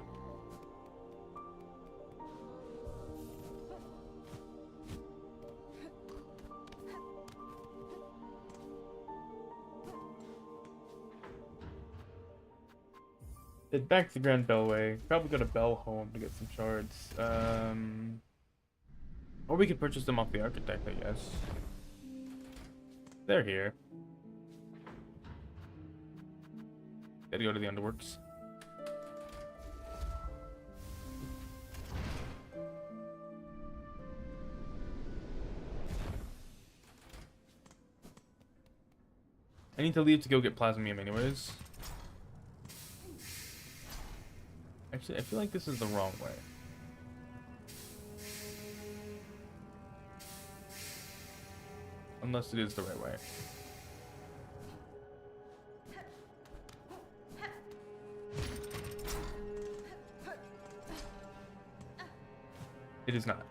Head back to the Grand Bellway. Probably go to Bell Home to get some shards. Or we could purchase them off the Architect, I guess. They're here. Gotta go to the Underworks. I need to leave to go get Plasmium anyways. Actually, I feel like this is the wrong way. Unless it is the right way. It is not.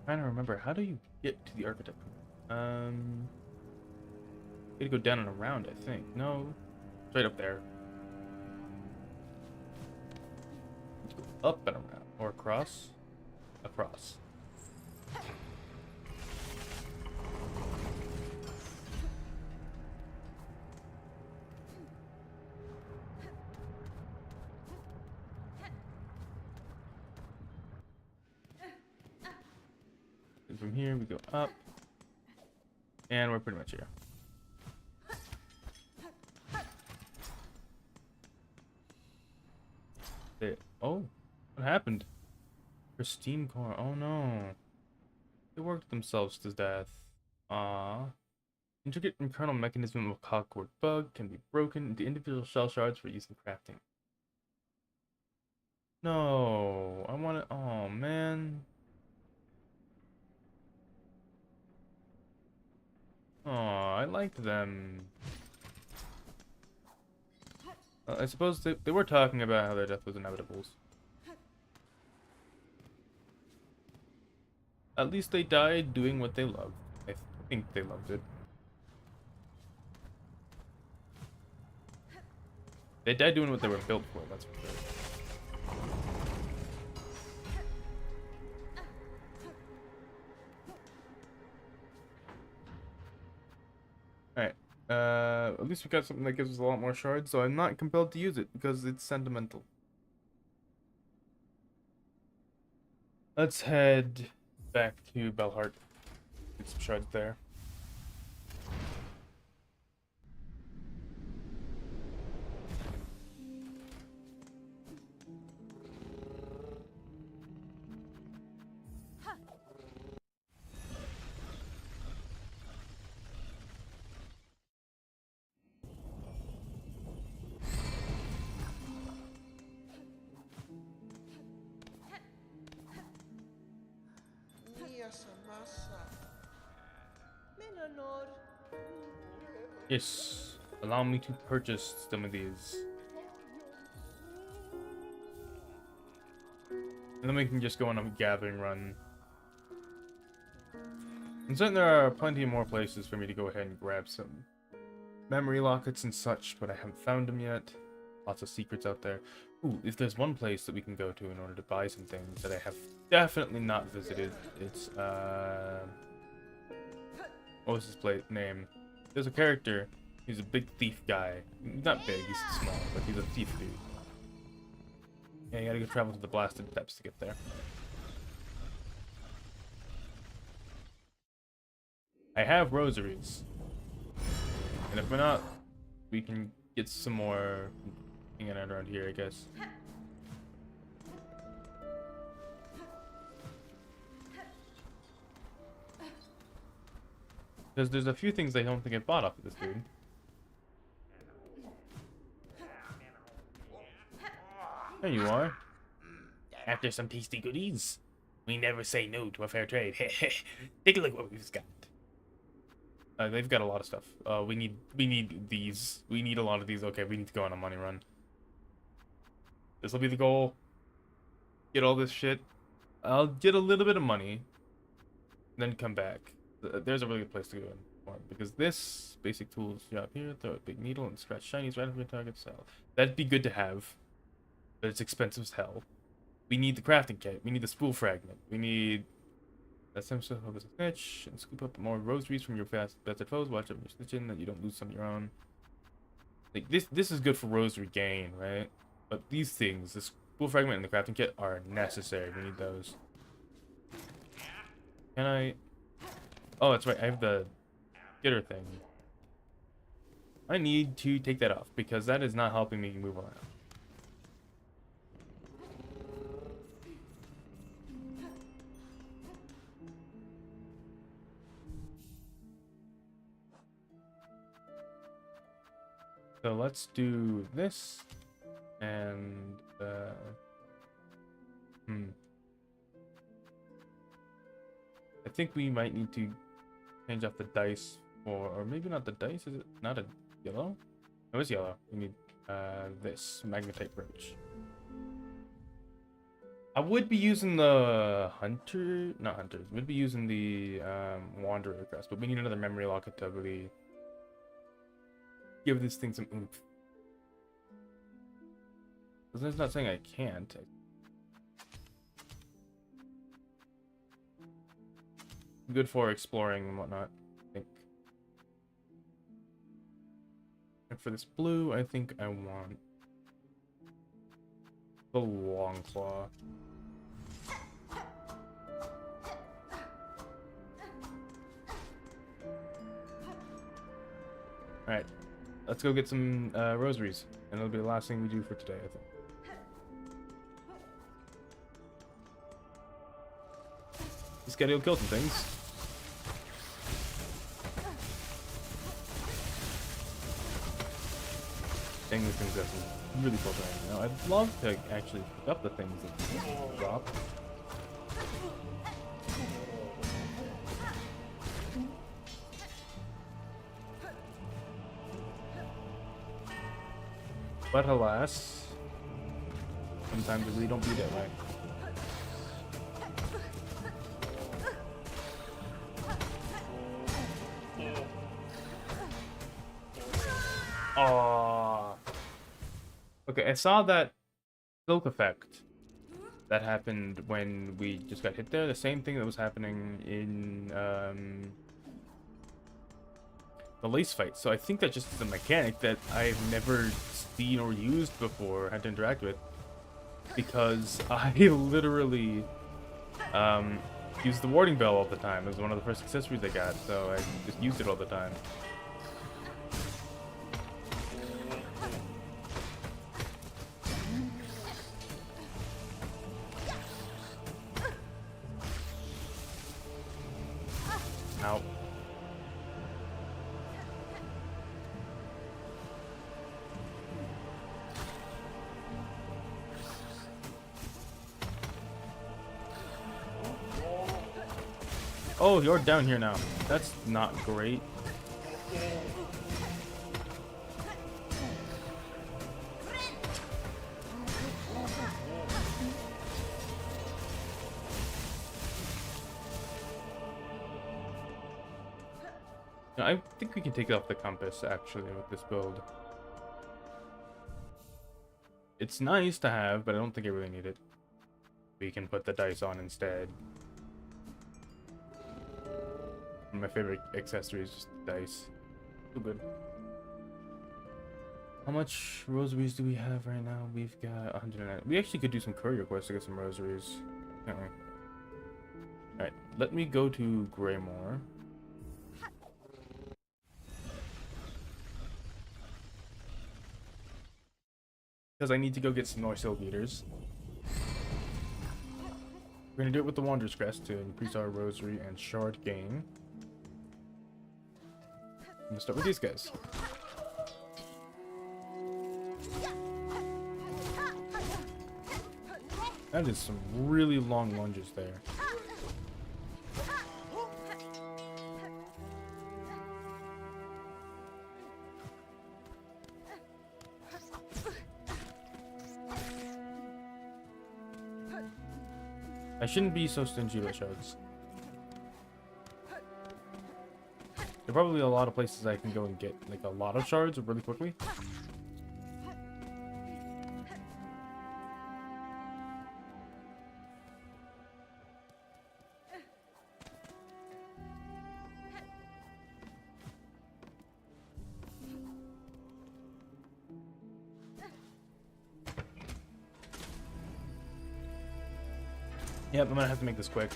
Trying to remember, how do you get to the Architect? You gotta go down and around, I think. No, straight up there. Go up and around, or across. Across. And from here we go up, and we're pretty much here. Oh, what happened? Pristine core. Oh no. They worked themselves to death. Intricate internal mechanism of clockwork bug can be broken into individual shell shards for use in crafting. No, I want to. Oh man. Oh, I liked them. I suppose they were talking about how their death was inevitable. At least they died doing what they loved. I think they loved it. They died doing what they were built for, that's for sure. Alright. At least we got something that gives us a lot more shards, so I'm not compelled to use it because it's sentimental. Let's head back to Belhart. Get some shards there. Yes, allow me to purchase some of these. And then we can just go on a gathering run. And certainly there are plenty more places for me to go ahead and grab some memory lockets and such, but I haven't found them yet. Lots of secrets out there. Ooh, if there's one place that we can go to in order to buy some things that I have definitely not visited, it's, what was his name? There's a character. He's a big thief guy. He's not big, he's small, but he's a thief dude. Yeah, you gotta go travel to the blasted steps to get there. I have rosaries. And if we're not, we can get some more hanging out around here, I guess. Because there's a few things I don't think I bought off of this dude. There you are. After some tasty goodies, we never say no to a fair trade. Take a look what we've got. They've got a lot of stuff. We need these. We need a lot of these. Okay, we need to go on a money run. This will be the goal. Get all this shit. I'll get a little bit of money, then come back. There's a really good place to go in for it, because this basic tools shop here, throw a big needle and scratch shinies right off your target cell. That'd be good to have, but it's expensive as hell. We need the crafting kit. We need the spool fragment. We need that same stuff as a snitch and scoop up more rosaries from your bested foes. Watch out when you're snitching that you don't lose some of your own. Like this is good for rosary gain, right? But these things, the spool fragment and the crafting kit, are necessary. We need those. Can I? Oh, that's right. I have the getter thing. I need to take that off because that is not helping me move around. So let's do this, and I think we might need to change off the dice for, or maybe not the dice. Is it not a yellow? No, it's yellow. We need this magnetite brooch. I would be using the hunter, not hunters. Would be using the wanderer crest, but we need another memory locket to really give this thing some oomph. It's not saying I can't. Good for exploring and whatnot, I think. And for this blue, I think I want the long claw. Alright, let's go get some rosaries, and it'll be the last thing we do for today, I think. This guy will kill some things. Dang, this thing's got some really cool things. Now, I'd love to actually pick up the things that drop. But alas, sometimes it really don't be that way. Oh. Okay, I saw that silk effect that happened when we just got hit there. The same thing that was happening in the lace fight. So I think that just is a mechanic that I've never seen or used before, had to interact with, because I literally used the warding bell all the time. It was one of the first accessories I got, so I just used it all the time. Ow. Oh, you're down here now. That's not great. No, I think we can take off the compass, actually, with this build. It's nice to have, but I don't think I really need it. We can put the dice on instead. My favorite accessory is just the dice. So good. How much rosaries do we have right now? We've got 109. We actually could do some courier quests to get some rosaries. Can't we? Alright, let me go to Greymore. Because I need to go get some more silk eaters. We're gonna do it with the Wanderer's Crest to increase our rosary and shard gain. I'm gonna start with these guys. That is some really long lunges there. I shouldn't be so stingy with shards. There are probably a lot of places I can go and get like a lot of shards really quickly. Yep, I'm gonna have to make this quick.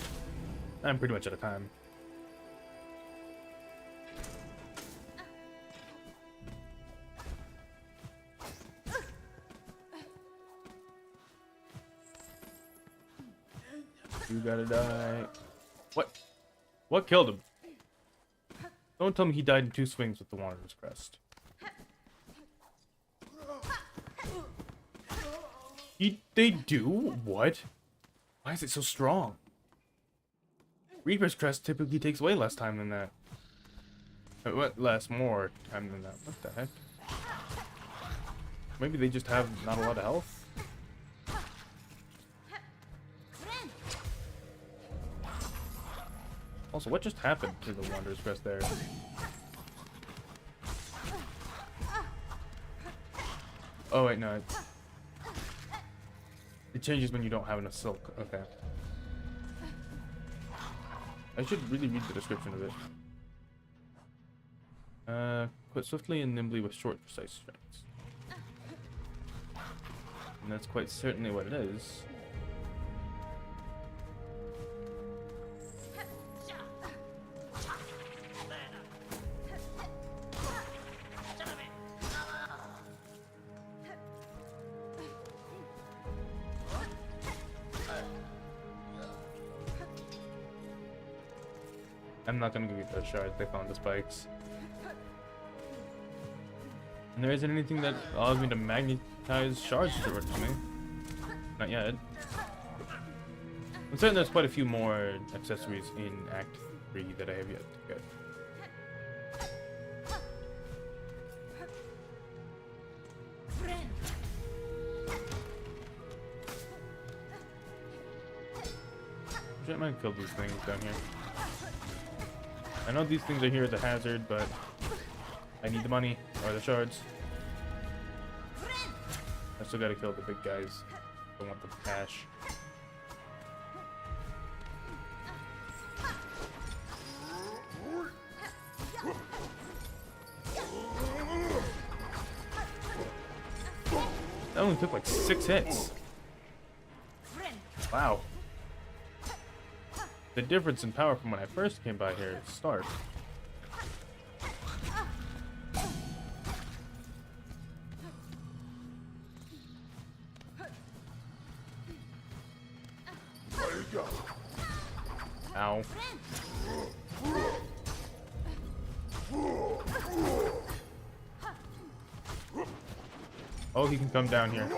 I'm pretty much out of time. You gotta die. What? What killed him? Don't tell me he died in 2 swings with the Wanderer's Crest. They do? What? Why is it so strong? Reaper's Crest typically takes way less time than that. What? More time than that. What the heck? Maybe they just have not a lot of health? Also, what just happened to the Wanderer's Crest there? Oh wait, no. It changes when you don't have enough silk. Okay. I should really read the description of it. Quit swiftly and nimbly with short, precise strikes. And that's quite certainly what it is. I'm not gonna give you those shards, they found the spikes. And there isn't anything that allows me to magnetize shards to work for me. Not yet. I'm certain there's quite a few more accessories in Act 3 that I have yet to get. I might kill these things down here. I know these things are here as a hazard, but I need the money or the shards. still gotta kill the big guys. Don't want the cash. That only took like 6 hits. Wow. The difference in power from when I first came by here is stark. Ow. Oh, he can come down here.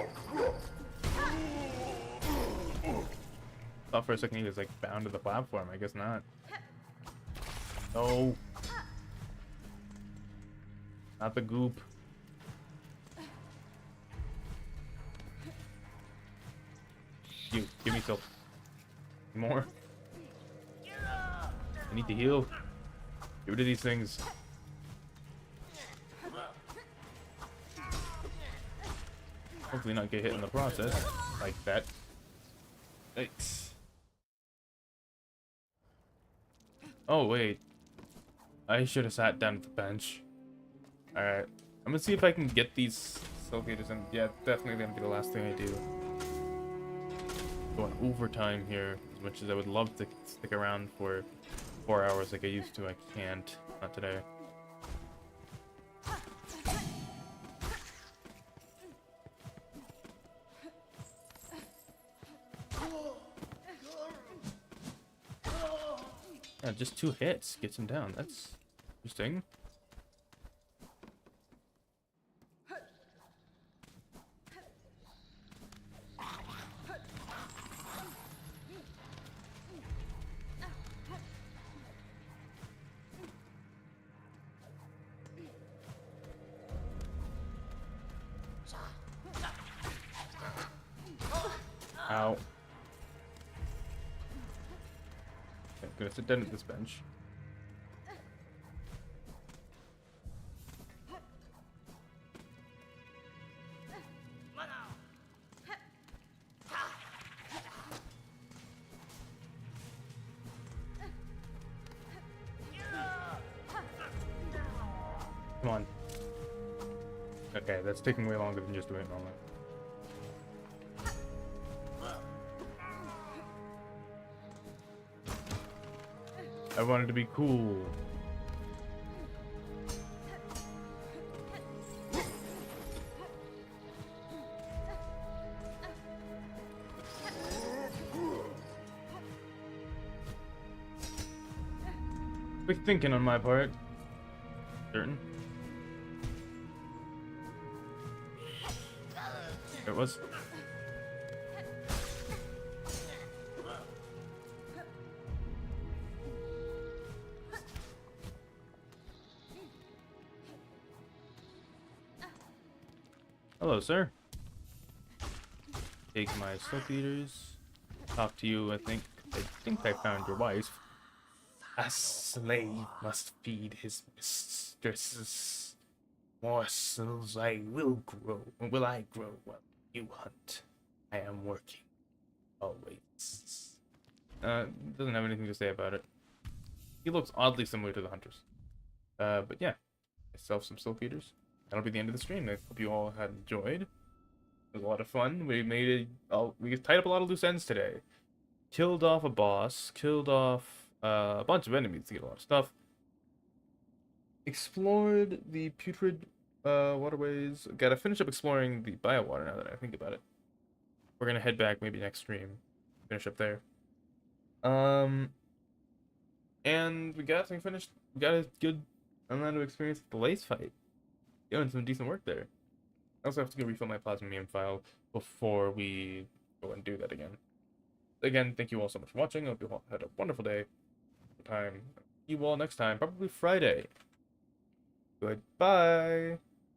Thought for a second he was like bound to the platform. I guess not. No. Not the goop. You, give me self. More. I need to heal. Get rid of these things. Hopefully not get hit in the process. Like that. Thanks. Oh, wait. I should have sat down at the bench. Alright. I'm gonna see if I can get these Silkators, and yeah, definitely gonna be the last thing I do. Going overtime here, as much as I would love to stick around for 4 hours like I used to. I can't. Not today. Yeah, just 2 hits gets him down. That's interesting. Ow. Okay, I'm gonna sit down at this bench. Come on. Okay, that's taking way longer than just doing it normally. I wanted to be cool. Quick thinking on my part. Certain. It was. Hello, sir. Take my Silk Eaters. Talk to you, I think I found your wife. A slave must feed his mistresses. Morsels will I grow while you hunt. I am working. Always. Doesn't have anything to say about it. He looks oddly similar to the hunters. But yeah. Myself some Silk Eaters. That'll be the end of the stream. I hope you all had enjoyed. It was a lot of fun. We we tied up a lot of loose ends today. Killed off a boss. Killed off a bunch of enemies to get a lot of stuff. Explored the putrid waterways. Gotta finish up exploring the biowater now that I think about it. We're gonna head back maybe next stream. Finish up there. And we got something finished. We got a good amount of experience with the lace fight. Doing some decent work there. I also have to go refill my plasma file before we go and do that again. Again, thank you all so much for watching. I hope you all had a wonderful day. See you all next time, probably Friday. Goodbye.